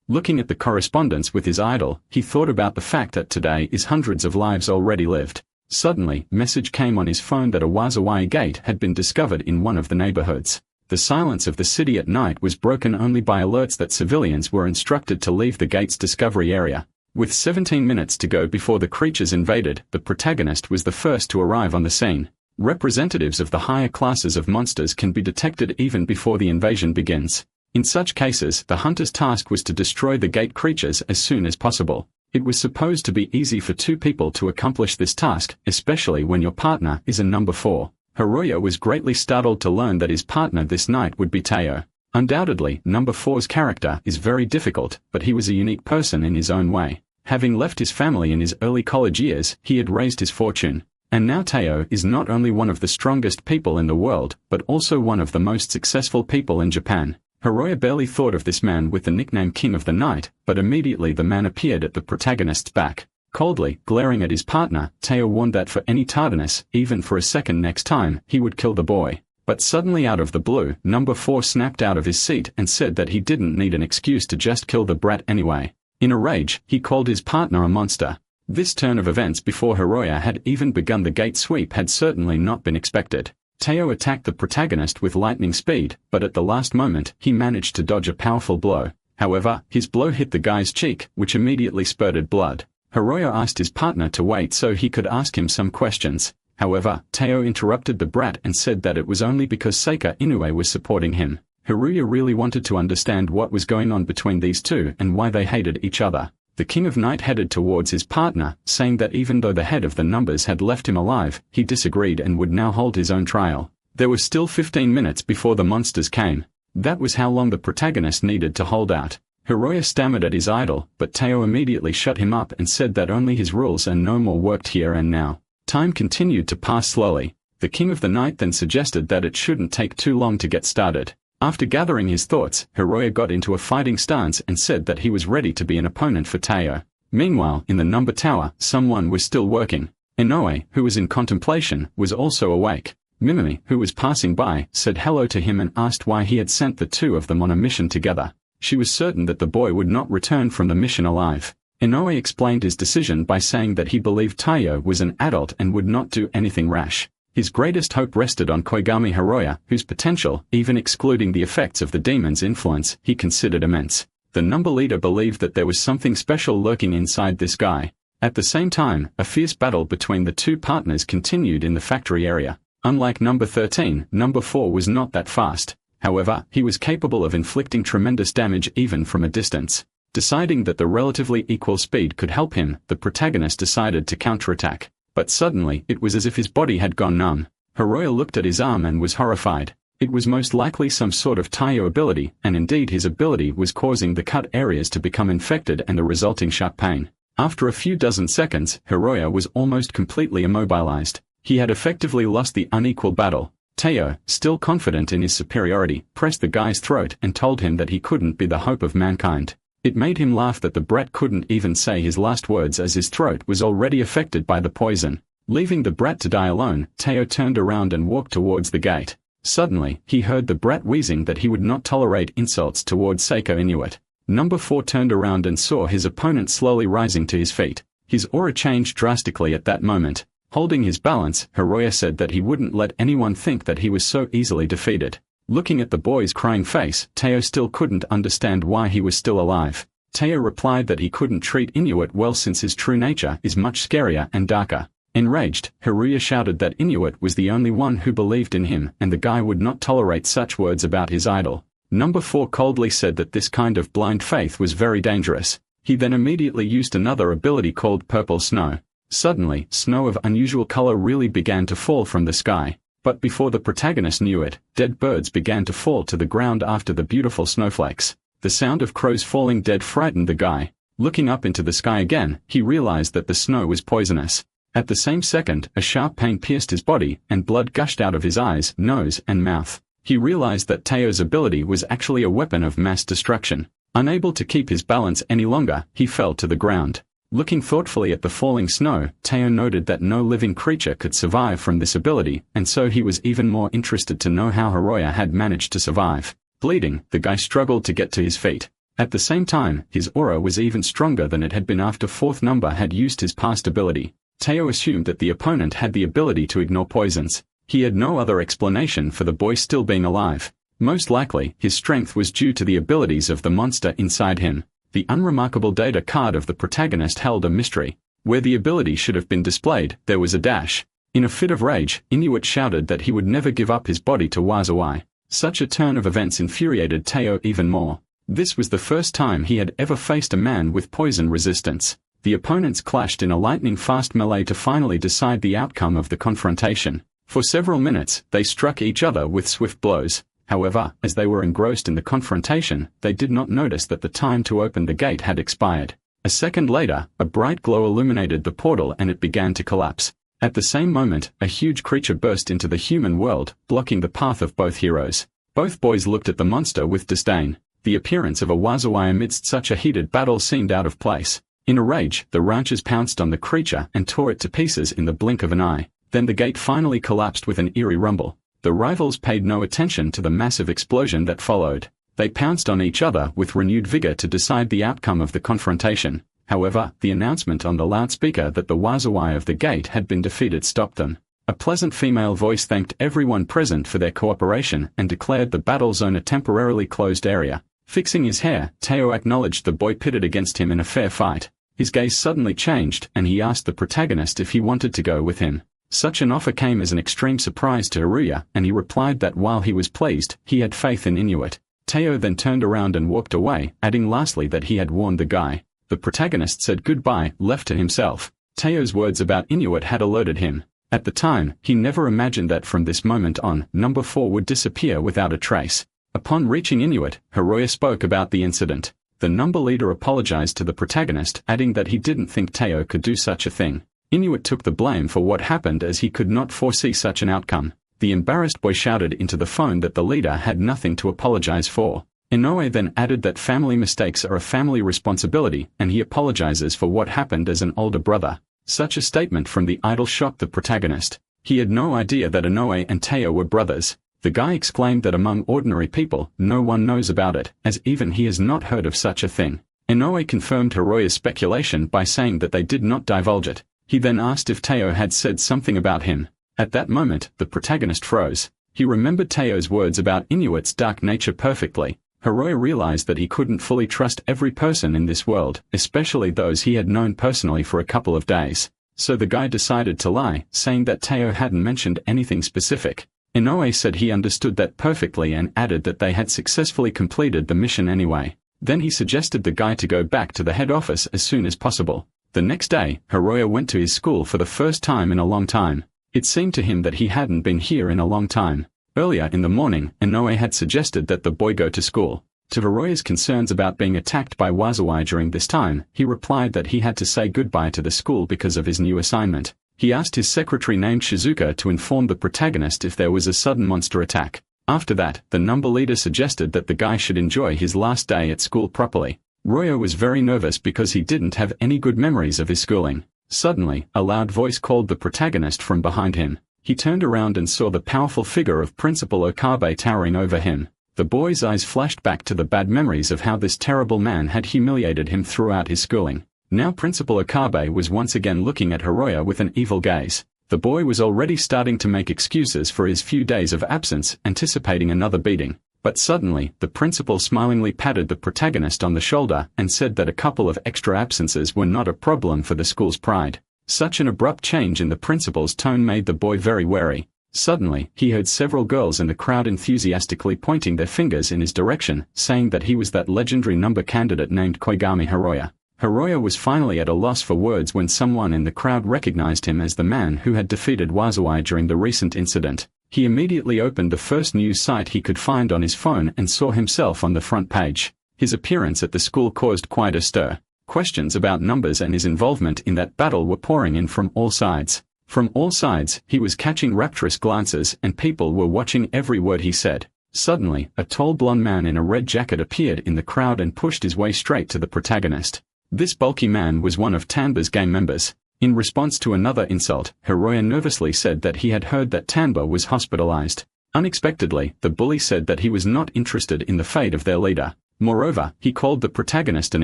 Looking at the correspondence with his idol, he thought about the fact that today is hundreds of lives already lived. Suddenly, message came on his phone that a wazawai gate had been discovered in one of the neighborhoods. The silence of the city at night was broken only by alerts that civilians were instructed to leave the gate's discovery area. With 17 minutes to go before the creatures invaded, the protagonist was the first to arrive on the scene. Representatives of the higher classes of monsters can be detected even before the invasion begins. In such cases, the hunter's task was to destroy the gate creatures as soon as possible. It was supposed to be easy for two people to accomplish this task, especially when your partner is a number 4. Hiroya was greatly startled to learn that his partner this night would be Teo. Undoubtedly, number 4's character is very difficult, but he was a unique person in his own way. Having left his family in his early college years, he had raised his fortune. And now Teo is not only one of the strongest people in the world, but also one of the most successful people in Japan. Hiroya barely thought of this man with the nickname King of the Night, but immediately the man appeared at the protagonist's back. Coldly, glaring at his partner, Teo warned that for any tardiness, even for a second next time, he would kill the boy. But suddenly out of the blue, number 4 snapped out of his seat and said that he didn't need an excuse to just kill the brat anyway. In a rage, he called his partner a monster. This turn of events before Hiroya had even begun the gate sweep had certainly not been expected. Teo attacked the protagonist with lightning speed, but at the last moment, he managed to dodge a powerful blow. However, his blow hit the guy's cheek, which immediately spurted blood. Hiroya asked his partner to wait so he could ask him some questions. However, Teo interrupted the brat and said that it was only because Seika Inoue was supporting him. Hiroya really wanted to understand what was going on between these two and why they hated each other. The King of Night headed towards his partner, saying that even though the head of the numbers had left him alive, he disagreed and would now hold his own trial. There was still 15 minutes before the monsters came. That was how long the protagonist needed to hold out. Hiroya stammered at his idol, but Teo immediately shut him up and said that only his rules and no more worked here and now. Time continued to pass slowly. The King of the Night then suggested that it shouldn't take too long to get started. After gathering his thoughts, Hiroya got into a fighting stance and said that he was ready to be an opponent for Teo. Meanwhile, in the number tower, someone was still working. Inoue, who was in contemplation, was also awake. Mimimi, who was passing by, said hello to him and asked why he had sent the two of them on a mission together. She was certain that the boy would not return from the mission alive. Inoue explained his decision by saying that he believed Taiyo was an adult and would not do anything rash. His greatest hope rested on Koigami Hiroya, whose potential, even excluding the effects of the demon's influence, he considered immense. The number leader believed that there was something special lurking inside this guy. At the same time, a fierce battle between the two partners continued in the factory area. Unlike number 13, number 4 was not that fast. However, he was capable of inflicting tremendous damage even from a distance. Deciding that the relatively equal speed could help him, the protagonist decided to counterattack. But suddenly, it was as if his body had gone numb. Hiroya looked at his arm and was horrified. It was most likely some sort of Taiyo ability, and indeed his ability was causing the cut areas to become infected and the resulting sharp pain. After a few dozen seconds, Hiroya was almost completely immobilized. He had effectively lost the unequal battle. Teo, still confident in his superiority, pressed the guy's throat and told him that he couldn't be the hope of mankind. It made him laugh that the brat couldn't even say his last words as his throat was already affected by the poison. Leaving the brat to die alone, Teo turned around and walked towards the gate. Suddenly, he heard the brat wheezing that he would not tolerate insults towards Seiko Inuit. Number 4 turned around and saw his opponent slowly rising to his feet. His aura changed drastically at that moment. Holding his balance, Hiroya said that he wouldn't let anyone think that he was so easily defeated. Looking at the boy's crying face, Teo still couldn't understand why he was still alive. Teo replied that he couldn't treat Inuit well since his true nature is much scarier and darker. Enraged, Hiroya shouted that Inuit was the only one who believed in him and the guy would not tolerate such words about his idol. Number 4 coldly said that this kind of blind faith was very dangerous. He then immediately used another ability called Purple Snow. Suddenly, snow of unusual color really began to fall from the sky. But before the protagonist knew it, dead birds began to fall to the ground after the beautiful snowflakes. The sound of crows falling dead frightened the guy. Looking up into the sky again, he realized that the snow was poisonous. At the same second, a sharp pain pierced his body, and blood gushed out of his eyes, nose, and mouth. He realized that Teo's ability was actually a weapon of mass destruction. Unable to keep his balance any longer, he fell to the ground. Looking thoughtfully at the falling snow, Teo noted that no living creature could survive from this ability, and so he was even more interested to know how Hiroya had managed to survive. Bleeding, the guy struggled to get to his feet. At the same time, his aura was even stronger than it had been after fourth number had used his past ability. Teo assumed that the opponent had the ability to ignore poisons. He had no other explanation for the boy still being alive. Most likely, his strength was due to the abilities of the monster inside him. The unremarkable data card of the protagonist held a mystery. Where the ability should have been displayed, there was a dash. In a fit of rage, Inuit shouted that he would never give up his body to Wazawai. Such a turn of events infuriated Teo even more. This was the first time he had ever faced a man with poison resistance. The opponents clashed in a lightning-fast melee to finally decide the outcome of the confrontation. For several minutes, they struck each other with swift blows. However, as they were engrossed in the confrontation, they did not notice that the time to open the gate had expired. A second later, a bright glow illuminated the portal and it began to collapse. At the same moment, a huge creature burst into the human world, blocking the path of both heroes. Both boys looked at the monster with disdain. The appearance of a Wazawai amidst such a heated battle seemed out of place. In a rage, the ranchers pounced on the creature and tore it to pieces in the blink of an eye. Then the gate finally collapsed with an eerie rumble. The rivals paid no attention to the massive explosion that followed. They pounced on each other with renewed vigor to decide the outcome of the confrontation. However, the announcement on the loudspeaker that the Wazawai of the gate had been defeated stopped them. A pleasant female voice thanked everyone present for their cooperation and declared the battle zone a temporarily closed area. Fixing his hair, Teo acknowledged the boy pitted against him in a fair fight. His gaze suddenly changed and he asked the protagonist if he wanted to go with him. Such an offer came as an extreme surprise to Hiroya, and he replied that while he was pleased, he had faith in Inuit. Teo then turned around and walked away, adding lastly that he had warned the guy. The protagonist said goodbye, left to himself. Teo's words about Inuit had alerted him. At the time, he never imagined that from this moment on, number 4 would disappear without a trace. Upon reaching Inuit, Hiroya spoke about the incident. The number leader apologized to the protagonist, adding that he didn't think Teo could do such a thing. Inuit took the blame for what happened as he could not foresee such an outcome. The embarrassed boy shouted into the phone that the leader had nothing to apologize for. Inoue then added that family mistakes are a family responsibility and he apologizes for what happened as an older brother. Such a statement from the idol shocked the protagonist. He had no idea that Inoue and Teo were brothers. The guy exclaimed that among ordinary people, no one knows about it, as even he has not heard of such a thing. Inoue confirmed Hiroya's speculation by saying that they did not divulge it. He then asked if Teo had said something about him. At that moment, the protagonist froze. He remembered Teo's words about Inuit's dark nature perfectly. Hiroya realized that he couldn't fully trust every person in this world, especially those he had known personally for a couple of days. So the guy decided to lie, saying that Teo hadn't mentioned anything specific. Inoue said he understood that perfectly and added that they had successfully completed the mission anyway. Then he suggested the guy to go back to the head office as soon as possible. The next day, Hiroya went to his school for the first time in a long time. It seemed to him that he hadn't been here in a long time. Earlier in the morning, Inoue had suggested that the boy go to school. To Hiroya's concerns about being attacked by Wazawai during this time, he replied that he had to say goodbye to the school because of his new assignment. He asked his secretary named Shizuka to inform the protagonist if there was a sudden monster attack. After that, the number leader suggested that the guy should enjoy his last day at school properly. Royo was very nervous because he didn't have any good memories of his schooling. Suddenly, a loud voice called the protagonist from behind him. He turned around and saw the powerful figure of Principal Okabe towering over him. The boy's eyes flashed back to the bad memories of how this terrible man had humiliated him throughout his schooling. Now Principal Okabe was once again looking at Hiroya with an evil gaze. The boy was already starting to make excuses for his few days of absence, anticipating another beating. But suddenly, the principal smilingly patted the protagonist on the shoulder and said that a couple of extra absences were not a problem for the school's pride. Such an abrupt change in the principal's tone made the boy very wary. Suddenly, he heard several girls in the crowd enthusiastically pointing their fingers in his direction, saying that he was that legendary number candidate named Koigami Hiroya. Hiroya was finally at a loss for words when someone in the crowd recognized him as the man who had defeated Wazawai during the recent incident. He immediately opened the first news site he could find on his phone and saw himself on the front page. His appearance at the school caused quite a stir. Questions about numbers and his involvement in that battle were pouring in from all sides. From all sides, he was catching rapturous glances and people were watching every word he said. Suddenly, a tall blonde man in a red jacket appeared in the crowd and pushed his way straight to the protagonist. This bulky man was one of Tanba's gang members. In response to another insult, Hiroya nervously said that he had heard that Tanba was hospitalized. Unexpectedly, the bully said that he was not interested in the fate of their leader. Moreover, he called the protagonist an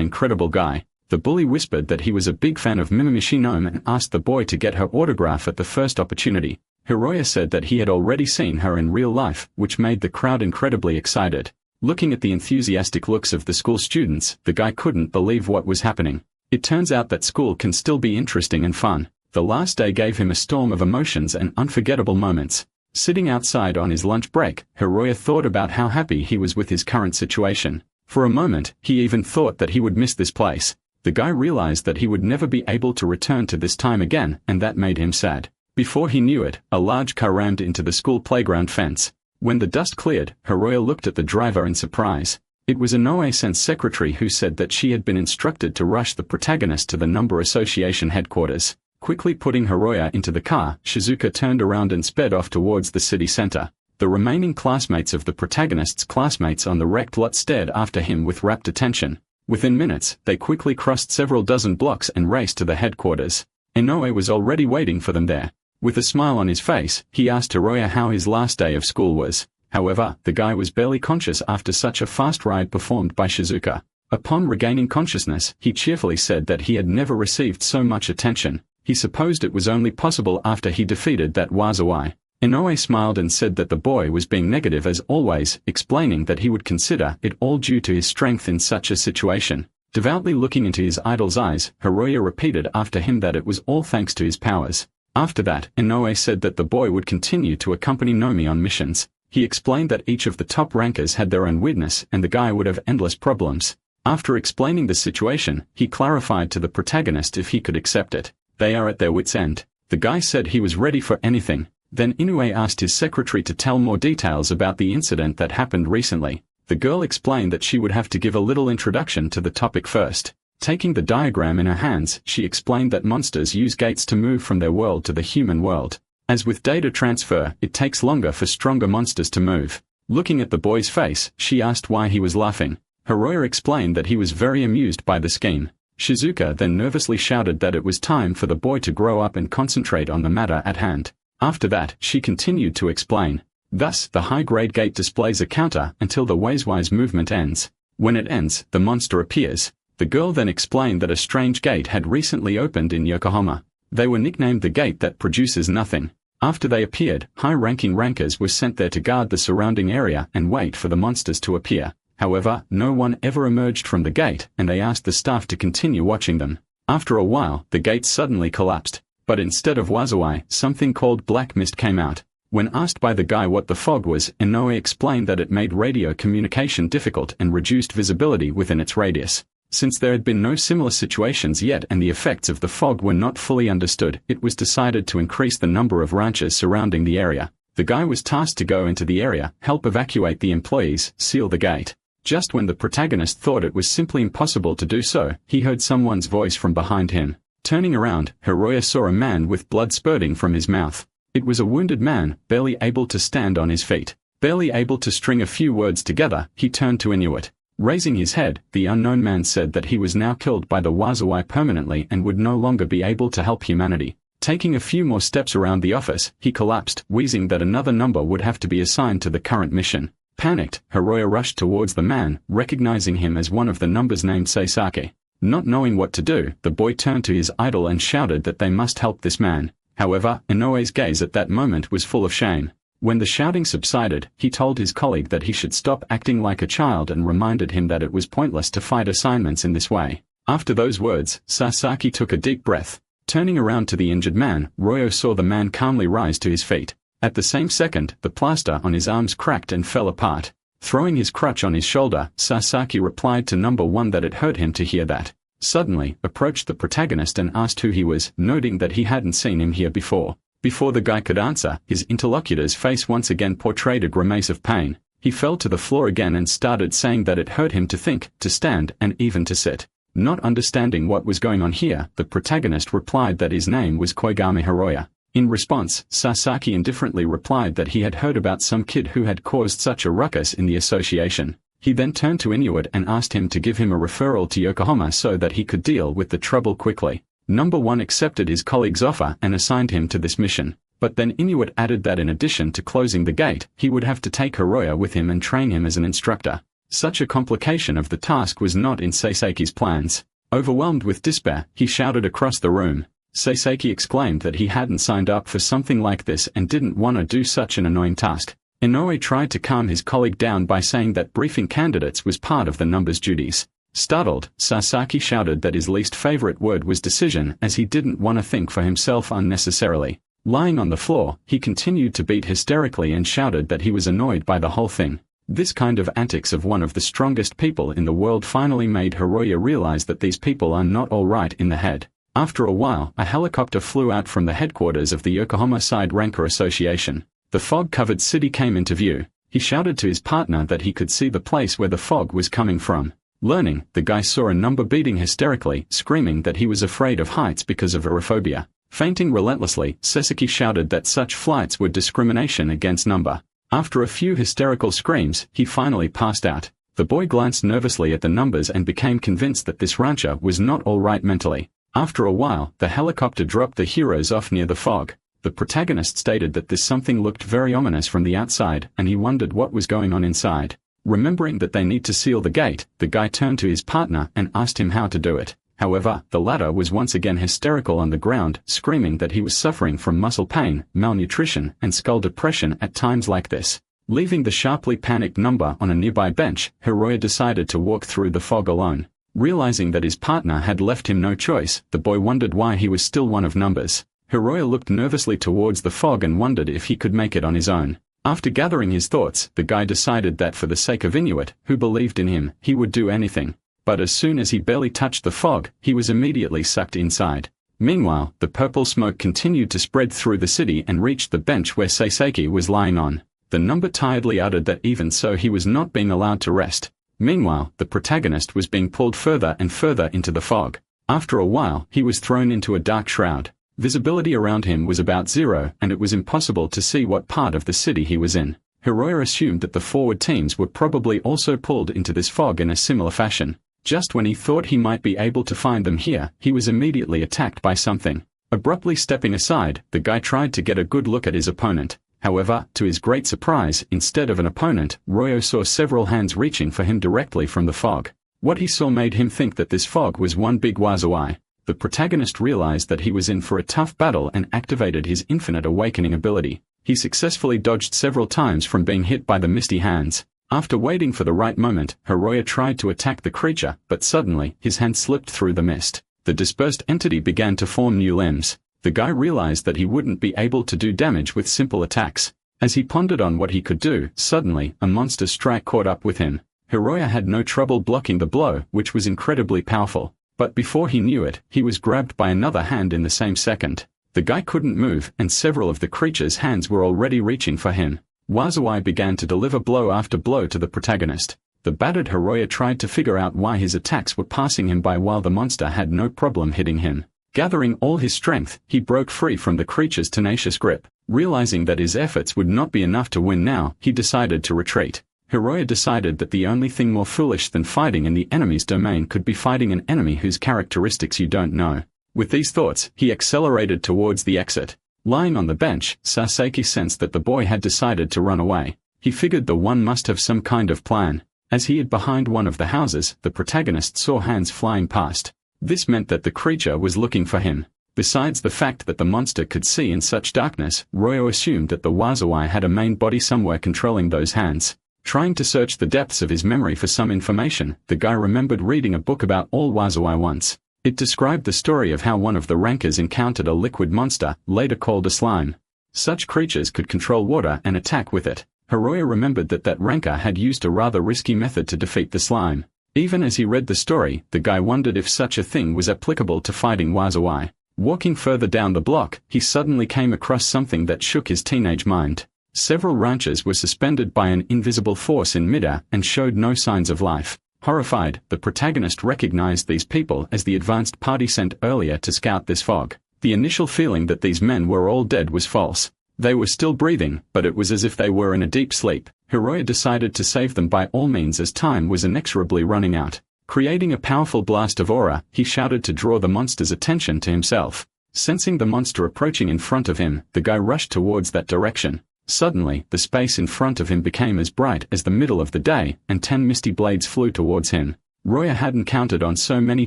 incredible guy. The bully whispered that he was a big fan of Mimimishino and asked the boy to get her autograph at the first opportunity. Hiroya said that he had already seen her in real life, which made the crowd incredibly excited. Looking at the enthusiastic looks of the school students, the guy couldn't believe what was happening. It turns out that school can still be interesting and fun. The last day gave him a storm of emotions and unforgettable moments. Sitting outside on his lunch break, Hiroya thought about how happy he was with his current situation. For a moment, he even thought that he would miss this place. The guy realized that he would never be able to return to this time again, and that made him sad. Before he knew it, a large car rammed into the school playground fence. When the dust cleared, Hiroya looked at the driver in surprise. It was Inoue-san's secretary who said that she had been instructed to rush the protagonist to the Number Association headquarters. Quickly putting Hiroya into the car, Shizuka turned around and sped off towards the city center. The remaining classmates of the protagonist's classmates on the wrecked lot stared after him with rapt attention. Within minutes, they quickly crossed several dozen blocks and raced to the headquarters. Inoue was already waiting for them there. With a smile on his face, he asked Hiroya how his last day of school was. However, the guy was barely conscious after such a fast ride performed by Shizuka. Upon regaining consciousness, he cheerfully said that he had never received so much attention. He supposed it was only possible after he defeated that Wazawai. Inoue smiled and said that the boy was being negative as always, explaining that he would consider it all due to his strength in such a situation. Devoutly looking into his idol's eyes, Hiroya repeated after him that it was all thanks to his powers. After that, Inoue said that the boy would continue to accompany Nomi on missions. He explained that each of the top rankers had their own weakness and the guy would have endless problems. After explaining the situation, he clarified to the protagonist if he could accept it. They are at their wits' end. The guy said he was ready for anything. Then Inoue asked his secretary to tell more details about the incident that happened recently. The girl explained that she would have to give a little introduction to the topic first. Taking the diagram in her hands, she explained that monsters use gates to move from their world to the human world. As with data transfer, it takes longer for stronger monsters to move. Looking at the boy's face, she asked why he was laughing. Hiroya explained that he was very amused by the scheme. Shizuka then nervously shouted that it was time for the boy to grow up and concentrate on the matter at hand. After that, she continued to explain. Thus, the high-grade gate displays a counter until the Wazewise movement ends. When it ends, the monster appears. The girl then explained that a strange gate had recently opened in Yokohama. They were nicknamed the gate that produces nothing. After they appeared, high-ranking rankers were sent there to guard the surrounding area and wait for the monsters to appear. However, no one ever emerged from the gate, and they asked the staff to continue watching them. After a while, the gate suddenly collapsed. But instead of Wazawai, something called black mist came out. When asked by the guy what the fog was, Inoue explained that it made radio communication difficult and reduced visibility within its radius. Since there had been no similar situations yet and the effects of the fog were not fully understood, it was decided to increase the number of ranches surrounding the area. The guy was tasked to go into the area, help evacuate the employees, seal the gate. Just when the protagonist thought it was simply impossible to do so, he heard someone's voice from behind him. Turning around, Hiroya saw a man with blood spurting from his mouth. It was a wounded man, barely able to stand on his feet. Barely able to string a few words together, he turned to Inuit. Raising his head, the unknown man said that he was now killed by the Wazawai permanently and would no longer be able to help humanity. Taking a few more steps around the office, he collapsed, wheezing that another number would have to be assigned to the current mission. Panicked, Hiroya rushed towards the man, recognizing him as one of the numbers named Seisake. Not knowing what to do, the boy turned to his idol and shouted that they must help this man. However, Inoue's gaze at that moment was full of shame. When the shouting subsided, he told his colleague that he should stop acting like a child and reminded him that it was pointless to fight assignments in this way. After those words, Sasaki took a deep breath. Turning around to the injured man, Ryo saw the man calmly rise to his feet. At the same second, the plaster on his arms cracked and fell apart. Throwing his crutch on his shoulder, Sasaki replied to number one that it hurt him to hear that. Suddenly, approached the protagonist and asked who he was, noting that he hadn't seen him here before. Before the guy could answer, his interlocutor's face once again portrayed a grimace of pain. He fell to the floor again and started saying that it hurt him to think, to stand, and even to sit. Not understanding what was going on here, the protagonist replied that his name was Koigami Hiroya. In response, Sasaki indifferently replied that he had heard about some kid who had caused such a ruckus in the association. He then turned to Inuit and asked him to give him a referral to Yokohama so that he could deal with the trouble quickly. Number 1 accepted his colleague's offer and assigned him to this mission. But then Inuit added that in addition to closing the gate, he would have to take Hiroya with him and train him as an instructor. Such a complication of the task was not in Seisaki's plans. Overwhelmed with despair, he shouted across the room. Seisaki exclaimed that he hadn't signed up for something like this and didn't want to do such an annoying task. Inoue tried to calm his colleague down by saying that briefing candidates was part of the numbers duties. Startled, Sasaki shouted that his least favorite word was decision, as he didn't want to think for himself unnecessarily. Lying on the floor, he continued to beat hysterically and shouted that he was annoyed by the whole thing. This kind of antics of one of the strongest people in the world finally made Hiroya realize that these people are not all right in the head. After a while, a helicopter flew out from the headquarters of the Yokohama Side Ranker Association. The fog-covered city came into view. He shouted to his partner that he could see the place where the fog was coming from. Learning, the guy saw a number beating hysterically, screaming that he was afraid of heights because of aerophobia. Fainting relentlessly, Sasaki shouted that such flights were discrimination against number. After a few hysterical screams, he finally passed out. The boy glanced nervously at the numbers and became convinced that this rancher was not all right mentally. After a while, the helicopter dropped the heroes off near the fog. The protagonist stated that this something looked very ominous from the outside, and he wondered what was going on inside. Remembering that they need to seal the gate, the guy turned to his partner and asked him how to do it. However, the latter was once again hysterical on the ground, screaming that he was suffering from muscle pain, malnutrition, and skull depression at times like this. Leaving the sharply panicked number on a nearby bench, Hiroya decided to walk through the fog alone. Realizing that his partner had left him no choice, the boy wondered why he was still one of numbers. Hiroya looked nervously towards the fog and wondered if he could make it on his own. After gathering his thoughts, the guy decided that for the sake of Inuit, who believed in him, he would do anything. But as soon as he barely touched the fog, he was immediately sucked inside. Meanwhile, the purple smoke continued to spread through the city and reached the bench where Seisaki was lying on. The number tiredly uttered that even so he was not being allowed to rest. Meanwhile, the protagonist was being pulled further and further into the fog. After a while, he was thrown into a dark shroud. Visibility around him was about zero, and it was impossible to see what part of the city he was in. Hiroya assumed that the forward teams were probably also pulled into this fog in a similar fashion. Just when he thought he might be able to find them here, he was immediately attacked by something. Abruptly stepping aside, the guy tried to get a good look at his opponent. However, to his great surprise, instead of an opponent, Royo saw several hands reaching for him directly from the fog. What he saw made him think that this fog was one big wazowai. The protagonist realized that he was in for a tough battle and activated his infinite awakening ability. He successfully dodged several times from being hit by the misty hands. After waiting for the right moment, Hiroya tried to attack the creature, but suddenly, his hand slipped through the mist. The dispersed entity began to form new limbs. The guy realized that he wouldn't be able to do damage with simple attacks. As he pondered on what he could do, suddenly, a monster strike caught up with him. Hiroya had no trouble blocking the blow, which was incredibly powerful. But before he knew it, he was grabbed by another hand in the same second. The guy couldn't move, and several of the creature's hands were already reaching for him. Wazowai began to deliver blow after blow to the protagonist. The battered Hiroya tried to figure out why his attacks were passing him by while the monster had no problem hitting him. Gathering all his strength, he broke free from the creature's tenacious grip. Realizing that his efforts would not be enough to win now, he decided to retreat. Hiroya decided that the only thing more foolish than fighting in the enemy's domain could be fighting an enemy whose characteristics you don't know. With these thoughts, he accelerated towards the exit. Lying on the bench, Sasaki sensed that the boy had decided to run away. He figured the one must have some kind of plan. As he hid behind one of the houses, the protagonist saw hands flying past. This meant that the creature was looking for him. Besides the fact that the monster could see in such darkness, Royo assumed that the Wazowai had a main body somewhere controlling those hands. Trying to search the depths of his memory for some information, the guy remembered reading a book about all Wazowai once. It described the story of how one of the rankers encountered a liquid monster, later called a slime. Such creatures could control water and attack with it. Hiroya remembered that ranker had used a rather risky method to defeat the slime. Even as he read the story, the guy wondered if such a thing was applicable to fighting Wazowai. Walking further down the block, he suddenly came across something that shook his teenage mind. Several ranches were suspended by an invisible force in midair and showed no signs of life. Horrified, the protagonist recognized these people as the advanced party sent earlier to scout this fog. The initial feeling that these men were all dead was false. They were still breathing, but it was as if they were in a deep sleep. Hiroya decided to save them by all means as time was inexorably running out. Creating a powerful blast of aura, he shouted to draw the monster's attention to himself. Sensing the monster approaching in front of him, the guy rushed towards that direction. Suddenly, the space in front of him became as bright as the middle of the day, and 10 misty blades flew towards him. Roya hadn't counted on so many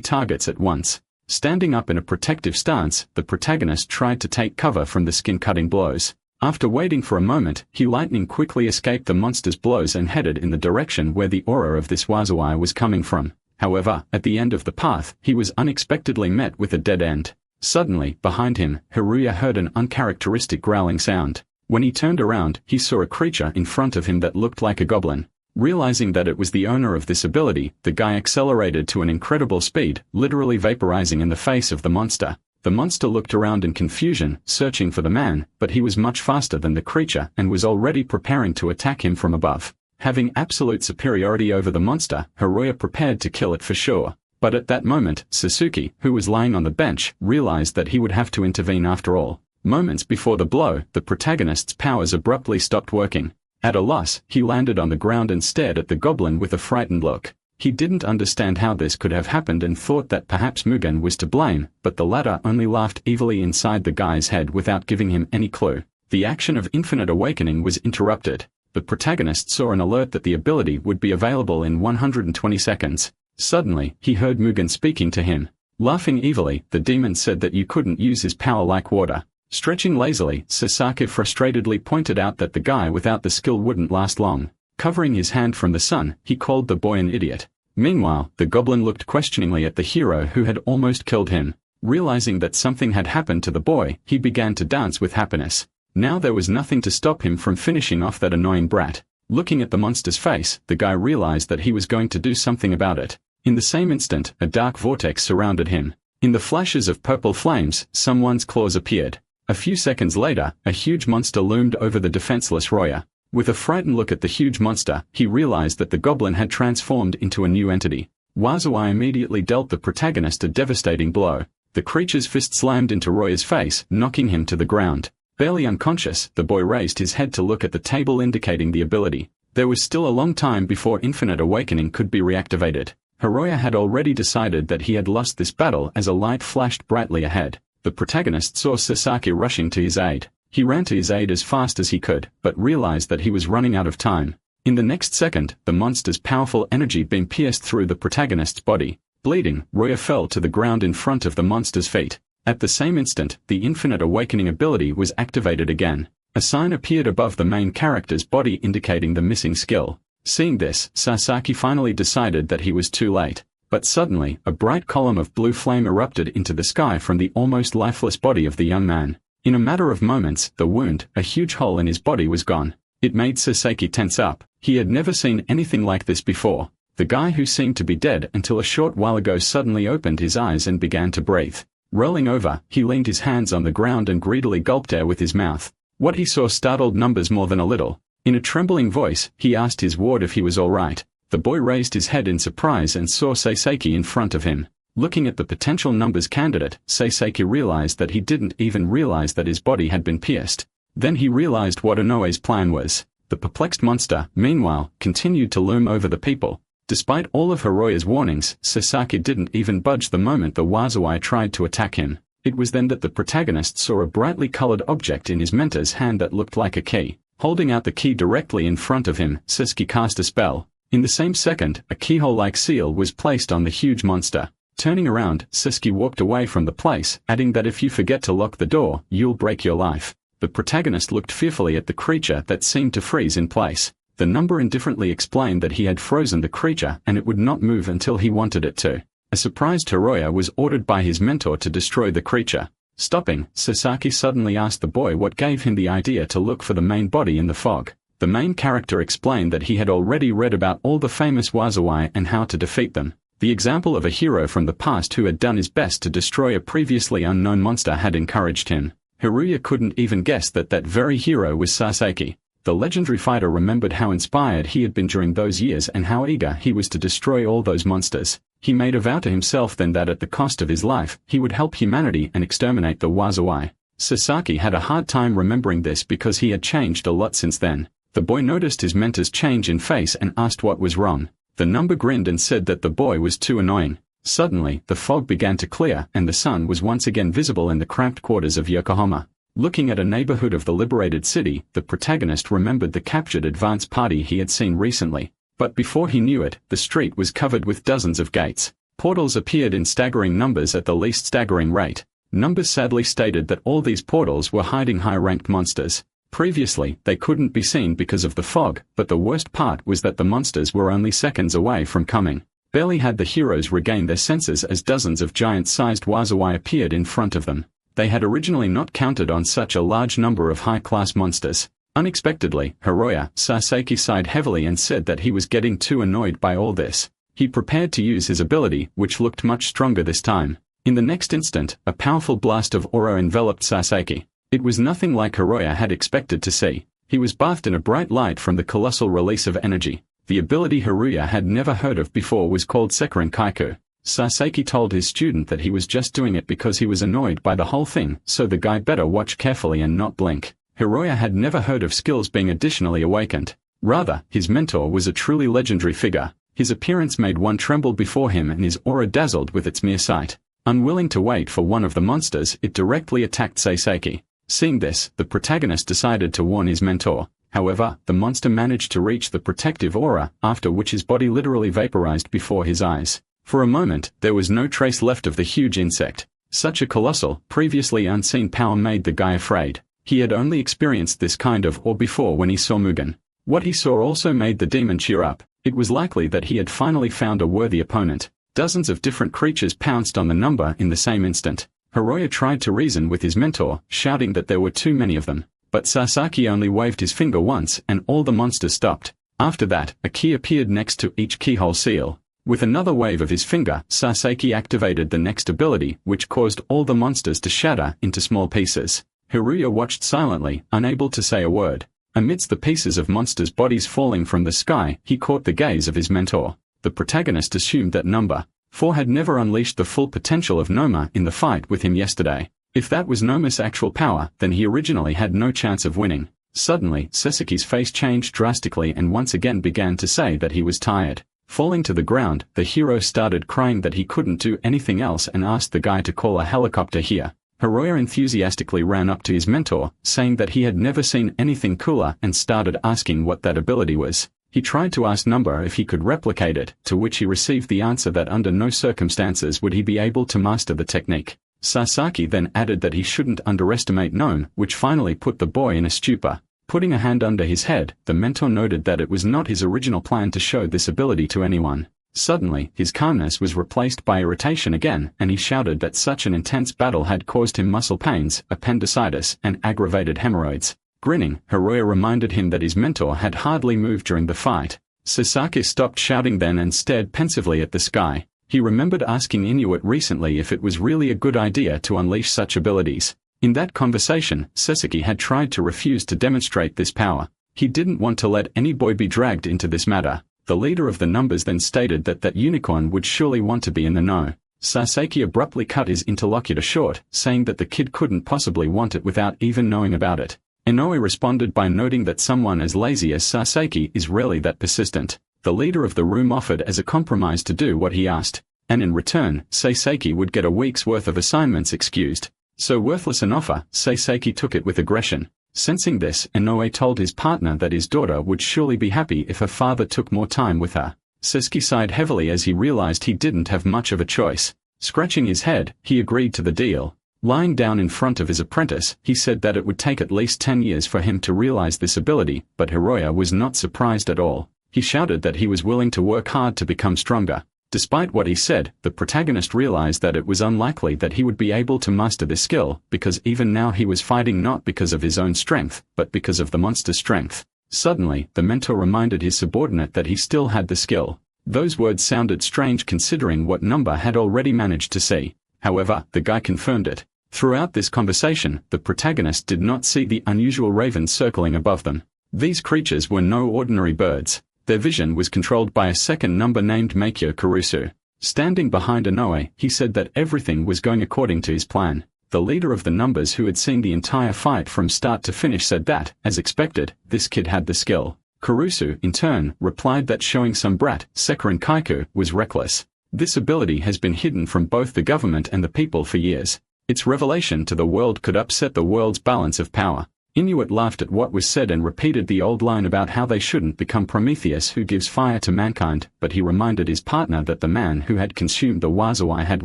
targets at once. Standing up in a protective stance, the protagonist tried to take cover from the skin-cutting blows. After waiting for a moment, he lightning quickly escaped the monster's blows and headed in the direction where the aura of this wazawai was coming from. However, at the end of the path, he was unexpectedly met with a dead end. Suddenly, behind him, Hiroya heard an uncharacteristic growling sound. When he turned around, he saw a creature in front of him that looked like a goblin. Realizing that it was the owner of this ability, the guy accelerated to an incredible speed, literally vaporizing in the face of the monster. The monster looked around in confusion, searching for the man, but he was much faster than the creature and was already preparing to attack him from above. Having absolute superiority over the monster, Hiroya prepared to kill it for sure. But at that moment, Sasuke, who was lying on the bench, realized that he would have to intervene after all. Moments before the blow, the protagonist's powers abruptly stopped working. At a loss, he landed on the ground and stared at the goblin with a frightened look. He didn't understand how this could have happened and thought that perhaps Mugen was to blame, but the latter only laughed evilly inside the guy's head without giving him any clue. The action of Infinite Awakening was interrupted. The protagonist saw an alert that the ability would be available in 120 seconds. Suddenly, he heard Mugen speaking to him. Laughing evilly, the demon said that you couldn't use his power like water. Stretching lazily, Sasaki frustratedly pointed out that the guy without the skill wouldn't last long. Covering his hand from the sun, he called the boy an idiot. Meanwhile, the goblin looked questioningly at the hero who had almost killed him. Realizing that something had happened to the boy, he began to dance with happiness. Now there was nothing to stop him from finishing off that annoying brat. Looking at the monster's face, the guy realized that he was going to do something about it. In the same instant, a dark vortex surrounded him. In the flashes of purple flames, someone's claws appeared. A few seconds later, a huge monster loomed over the defenseless Roya. With a frightened look at the huge monster, he realized that the goblin had transformed into a new entity. Wazawai immediately dealt the protagonist a devastating blow. The creature's fist slammed into Roya's face, knocking him to the ground. Barely unconscious, the boy raised his head to look at the table indicating the ability. There was still a long time before Infinite Awakening could be reactivated. Hiroya had already decided that he had lost this battle as a light flashed brightly ahead. The protagonist saw Sasaki rushing to his aid. He ran to his aid as fast as he could, but realized that he was running out of time. In the next second, the monster's powerful energy beam pierced through the protagonist's body. Bleeding, Roya fell to the ground in front of the monster's feet. At the same instant, the Infinite Awakening ability was activated again. A sign appeared above the main character's body indicating the missing skill. Seeing this, Sasaki finally decided that he was too late. But suddenly, a bright column of blue flame erupted into the sky from the almost lifeless body of the young man. In a matter of moments, the wound, a huge hole in his body, was gone. It made Sasaki tense up. He had never seen anything like this before. The guy who seemed to be dead until a short while ago suddenly opened his eyes and began to breathe. Rolling over, he leaned his hands on the ground and greedily gulped air with his mouth. What he saw startled Numbers more than a little. In a trembling voice, he asked his ward if he was all right. The boy raised his head in surprise and saw Sasaki in front of him. Looking at the potential Numbers candidate, Sasaki realized that he didn't even realize that his body had been pierced. Then he realized what Inoe's plan was. The perplexed monster, meanwhile, continued to loom over the people. Despite all of Hiroya's warnings, Sasaki didn't even budge the moment the Wazawai tried to attack him. It was then that the protagonist saw a brightly colored object in his mentor's hand that looked like a key. Holding out the key directly in front of him, Sasuke cast a spell. In the same second, a keyhole-like seal was placed on the huge monster. Turning around, Sasuke walked away from the place, adding that if you forget to lock the door, you'll break your life. The protagonist looked fearfully at the creature that seemed to freeze in place. The number indifferently explained that he had frozen the creature and it would not move until he wanted it to. A surprised Hiroya was ordered by his mentor to destroy the creature. Stopping, Sasaki suddenly asked the boy what gave him the idea to look for the main body in the fog. The main character explained that he had already read about all the famous Wazawai and how to defeat them. The example of a hero from the past who had done his best to destroy a previously unknown monster had encouraged him. Haruya couldn't even guess that that very hero was Sasaki. The legendary fighter remembered how inspired he had been during those years and how eager he was to destroy all those monsters. He made a vow to himself then that at the cost of his life, he would help humanity and exterminate the Wazawai. Sasaki had a hard time remembering this because he had changed a lot since then. The boy noticed his mentor's change in face and asked what was wrong. The number grinned and said that the boy was too annoying. Suddenly, the fog began to clear and the sun was once again visible in the cramped quarters of Yokohama. Looking at a neighborhood of the liberated city, the protagonist remembered the captured advance party he had seen recently. But before he knew it, the street was covered with dozens of gates. Portals appeared in staggering numbers at the least staggering rate. Numbers sadly stated that all these portals were hiding high-ranked monsters. Previously, they couldn't be seen because of the fog, but the worst part was that the monsters were only seconds away from coming. Barely had the heroes regained their senses as dozens of giant-sized Wazawai appeared in front of them. They had originally not counted on such a large number of high-class monsters. Unexpectedly, Hiroya Sasaki sighed heavily and said that he was getting too annoyed by all this. He prepared to use his ability, which looked much stronger this time. In the next instant, a powerful blast of aura enveloped Sasaki. It was nothing like Hiroya had expected to see. He was bathed in a bright light from the colossal release of energy. The ability Hiroya had never heard of before was called Sekirin Kaiku. Sasaki told his student that he was just doing it because he was annoyed by the whole thing, so the guy better watch carefully and not blink. Hiroya had never heard of skills being additionally awakened. Rather, his mentor was a truly legendary figure. His appearance made one tremble before him and his aura dazzled with its mere sight. Unwilling to wait for one of the monsters, it directly attacked Sasaki. Seeing this, the protagonist decided to warn his mentor. However, the monster managed to reach the protective aura, after which his body literally vaporized before his eyes. For a moment, there was no trace left of the huge insect. Such a colossal, previously unseen power made the guy afraid. He had only experienced this kind of awe before when he saw Mugen. What he saw also made the demon cheer up. It was likely that he had finally found a worthy opponent. Dozens of different creatures pounced on the number in the same instant. Hiroya tried to reason with his mentor, shouting that there were too many of them. But Sasaki only waved his finger once and all the monsters stopped. After that, a key appeared next to each keyhole seal. With another wave of his finger, Sasaki activated the next ability, which caused all the monsters to shatter into small pieces. Hiroya watched silently, unable to say a word. Amidst the pieces of monsters' bodies falling from the sky, he caught the gaze of his mentor. The protagonist assumed that number 4 had never unleashed the full potential of Noma in the fight with him yesterday. If that was Noma's actual power, then he originally had no chance of winning. Suddenly, Sasaki's face changed drastically and once again began to say that he was tired. Falling to the ground, the hero started crying that he couldn't do anything else and asked the guy to call a helicopter here. Hiroya enthusiastically ran up to his mentor, saying that he had never seen anything cooler and started asking what that ability was. He tried to ask Number if he could replicate it, to which he received the answer that under no circumstances would he be able to master the technique. Sasaki then added that he shouldn't underestimate Gnome, which finally put the boy in a stupor. Putting a hand under his head, the mentor noted that it was not his original plan to show this ability to anyone. Suddenly, his calmness was replaced by irritation again, and he shouted that such an intense battle had caused him muscle pains, appendicitis, and aggravated hemorrhoids. Grinning, Hiroya reminded him that his mentor had hardly moved during the fight. Sasaki stopped shouting then and stared pensively at the sky. He remembered asking Inuit recently if it was really a good idea to unleash such abilities. In that conversation, Sasaki had tried to refuse to demonstrate this power. He didn't want to let any boy be dragged into this matter. The leader of the numbers then stated that unicorn would surely want to be in the know. Sasaki abruptly cut his interlocutor short, saying that the kid couldn't possibly want it without even knowing about it. Inoue responded by noting that someone as lazy as Sasaki is rarely that persistent. The leader of the room offered as a compromise to do what he asked, and in return, Sasaki would get a week's worth of assignments excused. So worthless an offer, Sasaki took it with aggression. Sensing this, Inoue told his partner that his daughter would surely be happy if her father took more time with her. Sasaki sighed heavily as he realized he didn't have much of a choice. Scratching his head, he agreed to the deal. Lying down in front of his apprentice, he said that it would take at least 10 years for him to realize this ability, but Hiroya was not surprised at all. He shouted that he was willing to work hard to become stronger. Despite what he said, the protagonist realized that it was unlikely that he would be able to master this skill, because even now he was fighting not because of his own strength, but because of the monster's strength. Suddenly, the mentor reminded his subordinate that he still had the skill. Those words sounded strange considering what number had already managed to see. However, the guy confirmed it. Throughout this conversation, the protagonist did not see the unusual ravens circling above them. These creatures were no ordinary birds. Their vision was controlled by a second number named Meikyo Kurusu. Standing behind Inoue, he said that everything was going according to his plan. The leader of the numbers who had seen the entire fight from start to finish said that, as expected, this kid had the skill. Kurusu, in turn, replied that showing some brat, Sekirin Kaiku, was reckless. This ability has been hidden from both the government and the people for years. Its revelation to the world could upset the world's balance of power. Inuit laughed at what was said and repeated the old line about how they shouldn't become Prometheus who gives fire to mankind, but he reminded his partner that the man who had consumed the Wazawai had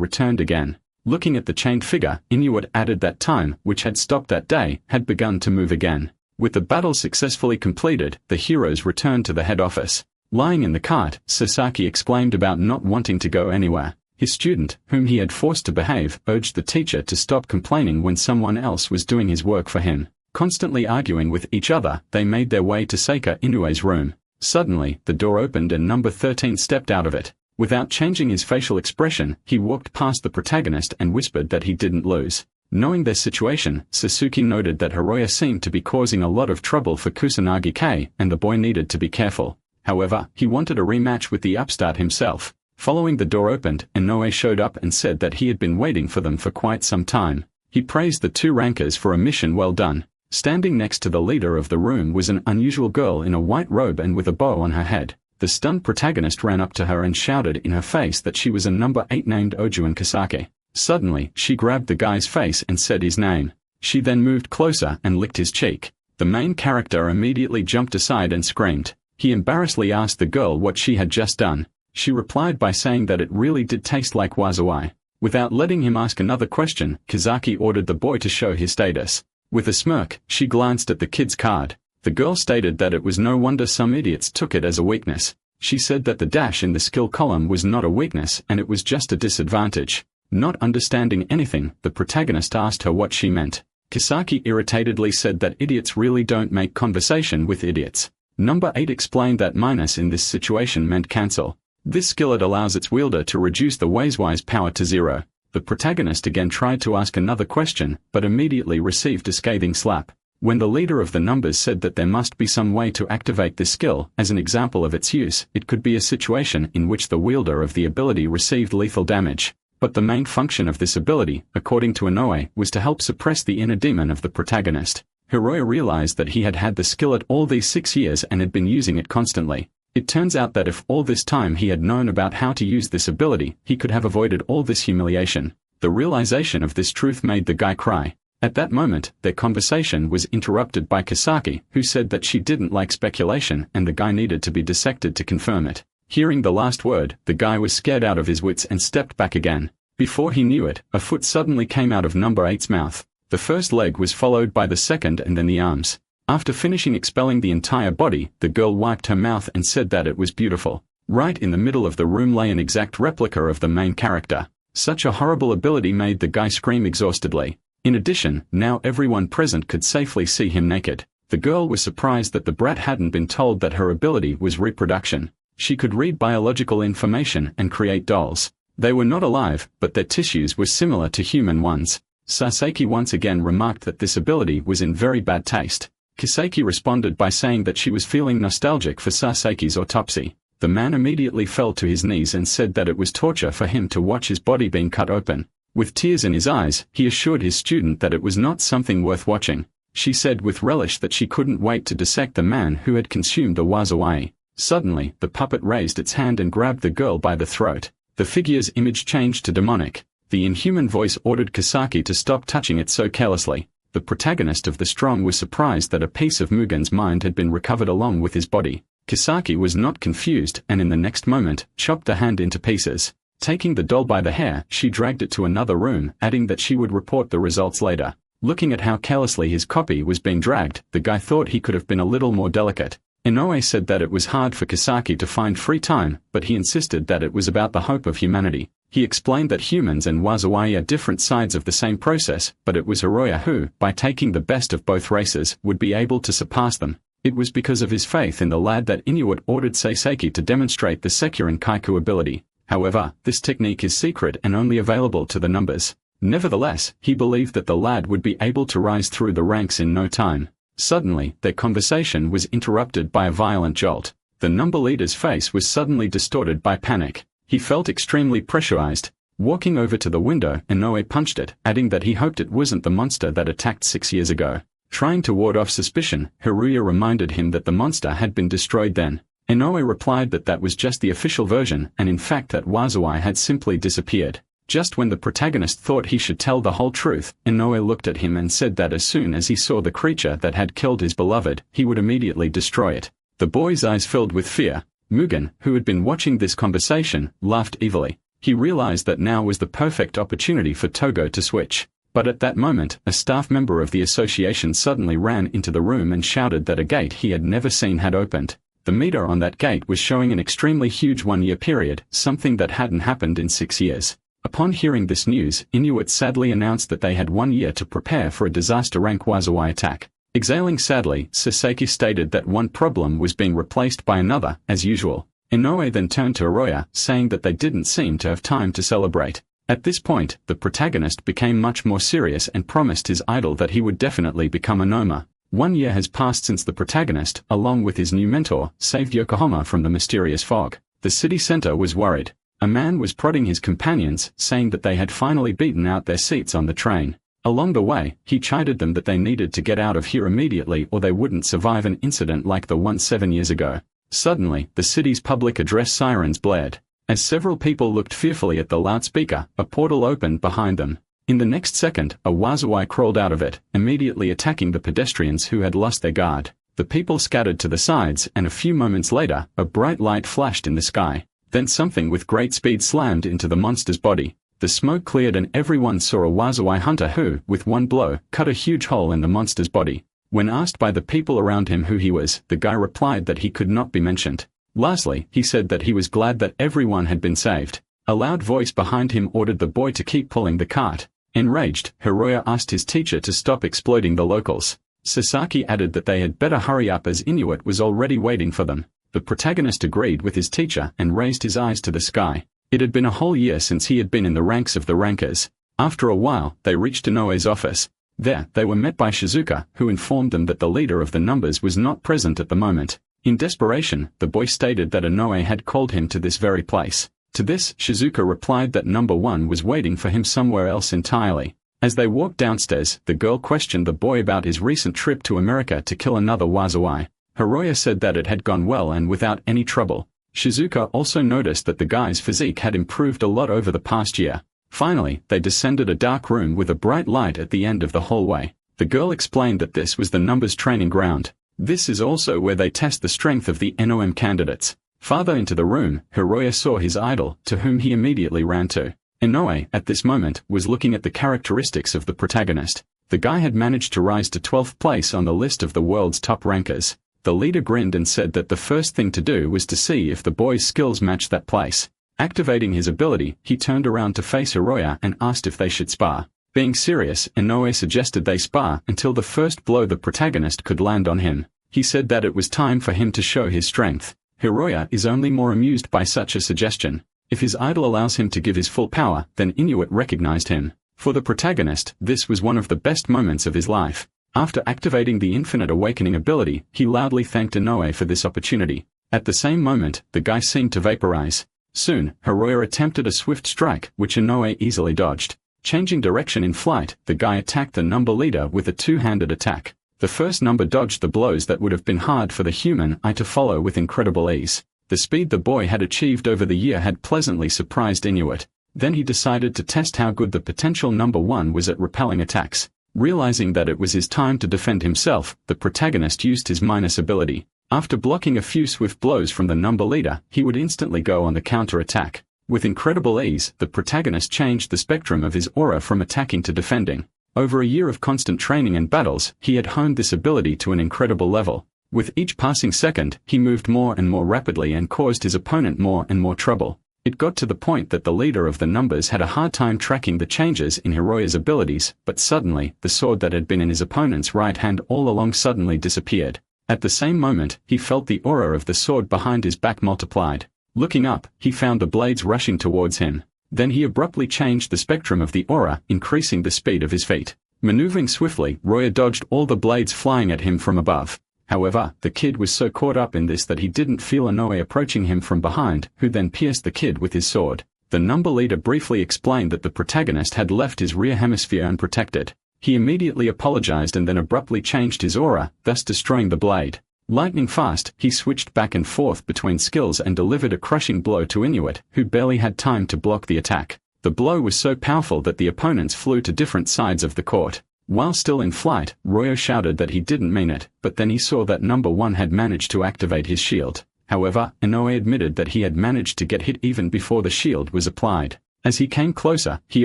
returned again. Looking at the chained figure, Inuit added that time, which had stopped that day, had begun to move again. With the battle successfully completed, the heroes returned to the head office. Lying in the cart, Sasaki exclaimed about not wanting to go anywhere. His student, whom he had forced to behave, urged the teacher to stop complaining when someone else was doing his work for him. Constantly arguing with each other, they made their way to Seika Inoue's room. Suddenly, the door opened and number 13 stepped out of it. Without changing his facial expression, he walked past the protagonist and whispered that he didn't lose. Knowing their situation, Sasuke noted that Hiroya seemed to be causing a lot of trouble for Kusanagi-Kei, and the boy needed to be careful. However, he wanted a rematch with the upstart himself. Following the door opened, Inoue showed up and said that he had been waiting for them for quite some time. He praised the two rankers for a mission well done. Standing next to the leader of the room was an unusual girl in a white robe and with a bow on her head. The stunned protagonist ran up to her and shouted in her face that she was a number 8 named Ojuin Kasake. Suddenly, she grabbed the guy's face and said his name. She then moved closer and licked his cheek. The main character immediately jumped aside and screamed. He embarrassedly asked the girl what she had just done. She replied by saying that it really did taste like wazawai. Without letting him ask another question, Kazaki ordered the boy to show his status. With a smirk, she glanced at the kid's card. The girl stated that it was no wonder some idiots took it as a weakness. She said that the dash in the skill column was not a weakness and it was just a disadvantage. Not understanding anything, the protagonist asked her what she meant. Kisaki irritatedly said that idiots really don't make conversation with idiots. Number 8 explained that minus in this situation meant cancel. This skillet allows its wielder to reduce the Wazewai's power to 0. The protagonist again tried to ask another question, but immediately received a scathing slap. When the leader of the numbers said that there must be some way to activate this skill, as an example of its use, it could be a situation in which the wielder of the ability received lethal damage. But the main function of this ability, according to Inoue, was to help suppress the inner demon of the protagonist. Hiroya realized that he had had the skillet all these 6 years and had been using it constantly. It turns out that if all this time he had known about how to use this ability, he could have avoided all this humiliation. The realization of this truth made the guy cry. At that moment, their conversation was interrupted by Kasaki, who said that she didn't like speculation and the guy needed to be dissected to confirm it. Hearing the last word, the guy was scared out of his wits and stepped back again. Before he knew it, a foot suddenly came out of number 8's mouth. The first leg was followed by the second and then the arms. After finishing expelling the entire body, the girl wiped her mouth and said that it was beautiful. Right in the middle of the room lay an exact replica of the main character. Such a horrible ability made the guy scream exhaustedly. In addition, now everyone present could safely see him naked. The girl was surprised that the brat hadn't been told that her ability was reproduction. She could read biological information and create dolls. They were not alive, but their tissues were similar to human ones. Sasaki once again remarked that this ability was in very bad taste. Kisaki responded by saying that she was feeling nostalgic for Sasaki's autopsy. The man immediately fell to his knees and said that it was torture for him to watch his body being cut open. With tears in his eyes, he assured his student that it was not something worth watching. She said with relish that she couldn't wait to dissect the man who had consumed the wazawai. Suddenly, the puppet raised its hand and grabbed the girl by the throat. The figure's image changed to demonic. The inhuman voice ordered Kisaki to stop touching it so carelessly. The protagonist of The Strong was surprised that a piece of Mugen's mind had been recovered along with his body. Kisaki was not confused and in the next moment, chopped the hand into pieces. Taking the doll by the hair, she dragged it to another room, adding that she would report the results later. Looking at how carelessly his copy was being dragged, the guy thought he could have been a little more delicate. Inoue said that it was hard for Kisaki to find free time, but he insisted that it was about the hope of humanity. He explained that humans and wazawai are different sides of the same process, but it was Hiroya who, by taking the best of both races, would be able to surpass them. It was because of his faith in the lad that Inuit ordered Seiseki to demonstrate the Sekirin Kaiku ability. However, this technique is secret and only available to the numbers. Nevertheless, he believed that the lad would be able to rise through the ranks in no time. Suddenly, their conversation was interrupted by a violent jolt. The number leader's face was suddenly distorted by panic. He felt extremely pressurized. Walking over to the window, Inoue punched it, adding that he hoped it wasn't the monster that attacked 6 years ago. Trying to ward off suspicion, Haruya reminded him that the monster had been destroyed then. Inoue replied that that was just the official version and in fact that Wazawai had simply disappeared. Just when the protagonist thought he should tell the whole truth, Inoue looked at him and said that as soon as he saw the creature that had killed his beloved, he would immediately destroy it. The boy's eyes filled with fear. Mugen, who had been watching this conversation, laughed evilly. He realized that now was the perfect opportunity for Togo to switch. But at that moment, a staff member of the association suddenly ran into the room and shouted that a gate he had never seen had opened. The meter on that gate was showing an extremely huge 1-year period, something that hadn't happened in 6 years. Upon hearing this news, Inuit sadly announced that they had 1 year to prepare for a disaster rank Wazawai attack. Exhaling sadly, Saseki stated that one problem was being replaced by another, as usual. Inoue then turned to Aroya, saying that they didn't seem to have time to celebrate. At this point, the protagonist became much more serious and promised his idol that he would definitely become a Noma. 1 year has passed since the protagonist, along with his new mentor, saved Yokohama from the mysterious fog. The city center was worried. A man was prodding his companions, saying that they had finally beaten out their seats on the train. Along the way, he chided them that they needed to get out of here immediately or they wouldn't survive an incident like the one 7 years ago. Suddenly, the city's public address sirens blared. As several people looked fearfully at the loudspeaker, a portal opened behind them. In the next second, a Wazawai crawled out of it, immediately attacking the pedestrians who had lost their guard. The people scattered to the sides and a few moments later, a bright light flashed in the sky. Then something with great speed slammed into the monster's body. The smoke cleared and everyone saw a Wazawai hunter who, with one blow, cut a huge hole in the monster's body. When asked by the people around him who he was, the guy replied that he could not be mentioned. Lastly, he said that he was glad that everyone had been saved. A loud voice behind him ordered the boy to keep pulling the cart. Enraged, Hiroya asked his teacher to stop exploiting the locals. Sasaki added that they had better hurry up as Inuit was already waiting for them. The protagonist agreed with his teacher and raised his eyes to the sky. It had been a whole year since he had been in the ranks of the rankers. After a while, they reached Inoue's office. There, they were met by Shizuka, who informed them that the leader of the numbers was not present at the moment. In desperation, the boy stated that Inoue had called him to this very place. To this, Shizuka replied that number 1 was waiting for him somewhere else entirely. As they walked downstairs, the girl questioned the boy about his recent trip to America to kill another Wazawai. Hiroya said that it had gone well and without any trouble. Shizuka also noticed that the guy's physique had improved a lot over the past year. Finally, they descended a dark room with a bright light at the end of the hallway. The girl explained that this was the numbers training ground. This is also where they test the strength of the NOM candidates. Farther into the room, Hiroya saw his idol, to whom he immediately ran to. Inoue, at this moment, was looking at the characteristics of the protagonist. The guy had managed to rise to 12th place on the list of the world's top rankers. The leader grinned and said that the first thing to do was to see if the boy's skills matched that place. Activating his ability, he turned around to face Hiroya and asked if they should spar. Being serious, Inoue suggested they spar until the first blow the protagonist could land on him. He said that it was time for him to show his strength. Hiroya is only more amused by such a suggestion. If his idol allows him to give his full power, then Inuit recognized him. For the protagonist, this was one of the best moments of his life. After activating the Infinite Awakening ability, he loudly thanked Inoue for this opportunity. At the same moment, the guy seemed to vaporize. Soon, Hiroya attempted a swift strike, which Inoue easily dodged. Changing direction in flight, the guy attacked the number leader with a two-handed attack. The first number dodged the blows that would have been hard for the human eye to follow with incredible ease. The speed the boy had achieved over the year had pleasantly surprised Inuit. Then he decided to test how good the potential number 1 was at repelling attacks. Realizing that it was his time to defend himself, the protagonist used his minus ability. After blocking a few swift blows from the number leader, he would instantly go on the counter-attack. With incredible ease, the protagonist changed the spectrum of his aura from attacking to defending. Over a year of constant training and battles, he had honed this ability to an incredible level. With each passing second, he moved more and more rapidly and caused his opponent more and more trouble. It got to the point that the leader of the numbers had a hard time tracking the changes in Hiroya's abilities, but suddenly, the sword that had been in his opponent's right hand all along suddenly disappeared. At the same moment, he felt the aura of the sword behind his back multiplied. Looking up, he found the blades rushing towards him. Then he abruptly changed the spectrum of the aura, increasing the speed of his feet. Maneuvering swiftly, Roya dodged all the blades flying at him from above. However, the kid was so caught up in this that he didn't feel Inoue approaching him from behind, who then pierced the kid with his sword. The number leader briefly explained that the protagonist had left his rear hemisphere unprotected. He immediately apologized and then abruptly changed his aura, thus destroying the blade. Lightning fast, he switched back and forth between skills and delivered a crushing blow to Inuit, who barely had time to block the attack. The blow was so powerful that the opponents flew to different sides of the court. While still in flight, Royo shouted that he didn't mean it, but then he saw that number 1 had managed to activate his shield. However, Inoue admitted that he had managed to get hit even before the shield was applied. As he came closer, he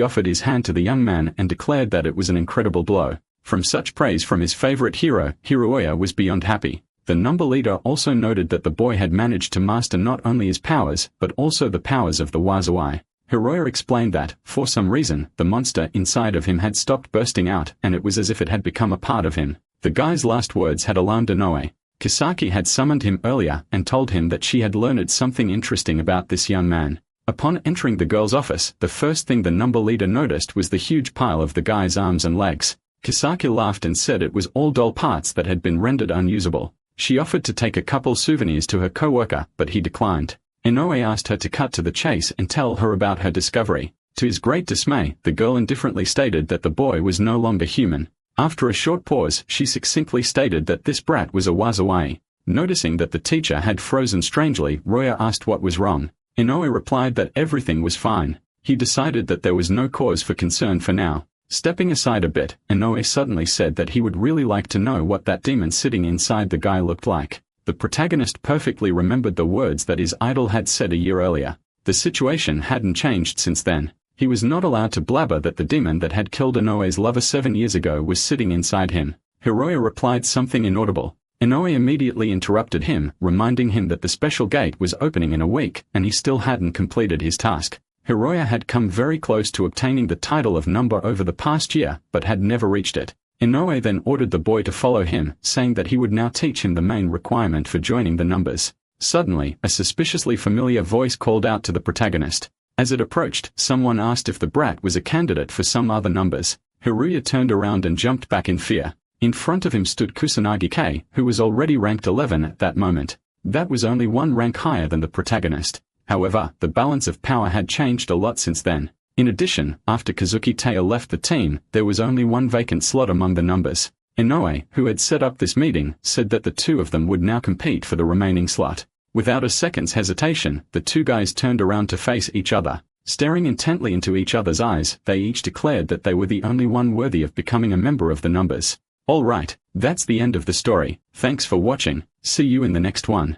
offered his hand to the young man and declared that it was an incredible blow. From such praise from his favorite hero, Hiroya was beyond happy. The number leader also noted that the boy had managed to master not only his powers, but also the powers of the Wazawai. Hiroya explained that, for some reason, the monster inside of him had stopped bursting out and it was as if it had become a part of him. The guy's last words had alarmed Inoue. Kisaki had summoned him earlier and told him that she had learned something interesting about this young man. Upon entering the girl's office, the first thing the number leader noticed was the huge pile of the guy's arms and legs. Kisaki laughed and said it was all doll parts that had been rendered unusable. She offered to take a couple souvenirs to her co-worker, but he declined. Inoue asked her to cut to the chase and tell her about her discovery. To his great dismay, the girl indifferently stated that the boy was no longer human. After a short pause, she succinctly stated that this brat was a Wazawai. Noticing that the teacher had frozen strangely, Roya asked what was wrong. Inoue replied that everything was fine. He decided that there was no cause for concern for now. Stepping aside a bit, Inoue suddenly said that he would really like to know what that demon sitting inside the guy looked like. The protagonist perfectly remembered the words that his idol had said a year earlier. The situation hadn't changed since then. He was not allowed to blabber that the demon that had killed Inoue's lover 7 years ago was sitting inside him. Hiroya replied something inaudible. Inoue immediately interrupted him, reminding him that the special gate was opening in a week, and he still hadn't completed his task. Hiroya had come very close to obtaining the title of number over the past year, but had never reached it. Inoue then ordered the boy to follow him, saying that he would now teach him the main requirement for joining the numbers. Suddenly, a suspiciously familiar voice called out to the protagonist. As it approached, someone asked if the brat was a candidate for some other numbers. Hiroya turned around and jumped back in fear. In front of him stood Kusanagi K, who was already ranked 11 at that moment. That was only 1 rank higher than the protagonist. However, the balance of power had changed a lot since then. In addition, after Kazuki Taya left the team, there was only 1 vacant slot among the numbers. Inoue, who had set up this meeting, said that the 2 of them would now compete for the remaining slot. Without a second's hesitation, the 2 guys turned around to face each other. Staring intently into each other's eyes, they each declared that they were the only one worthy of becoming a member of the numbers. Alright, that's the end of the story. Thanks for watching. See you in the next one.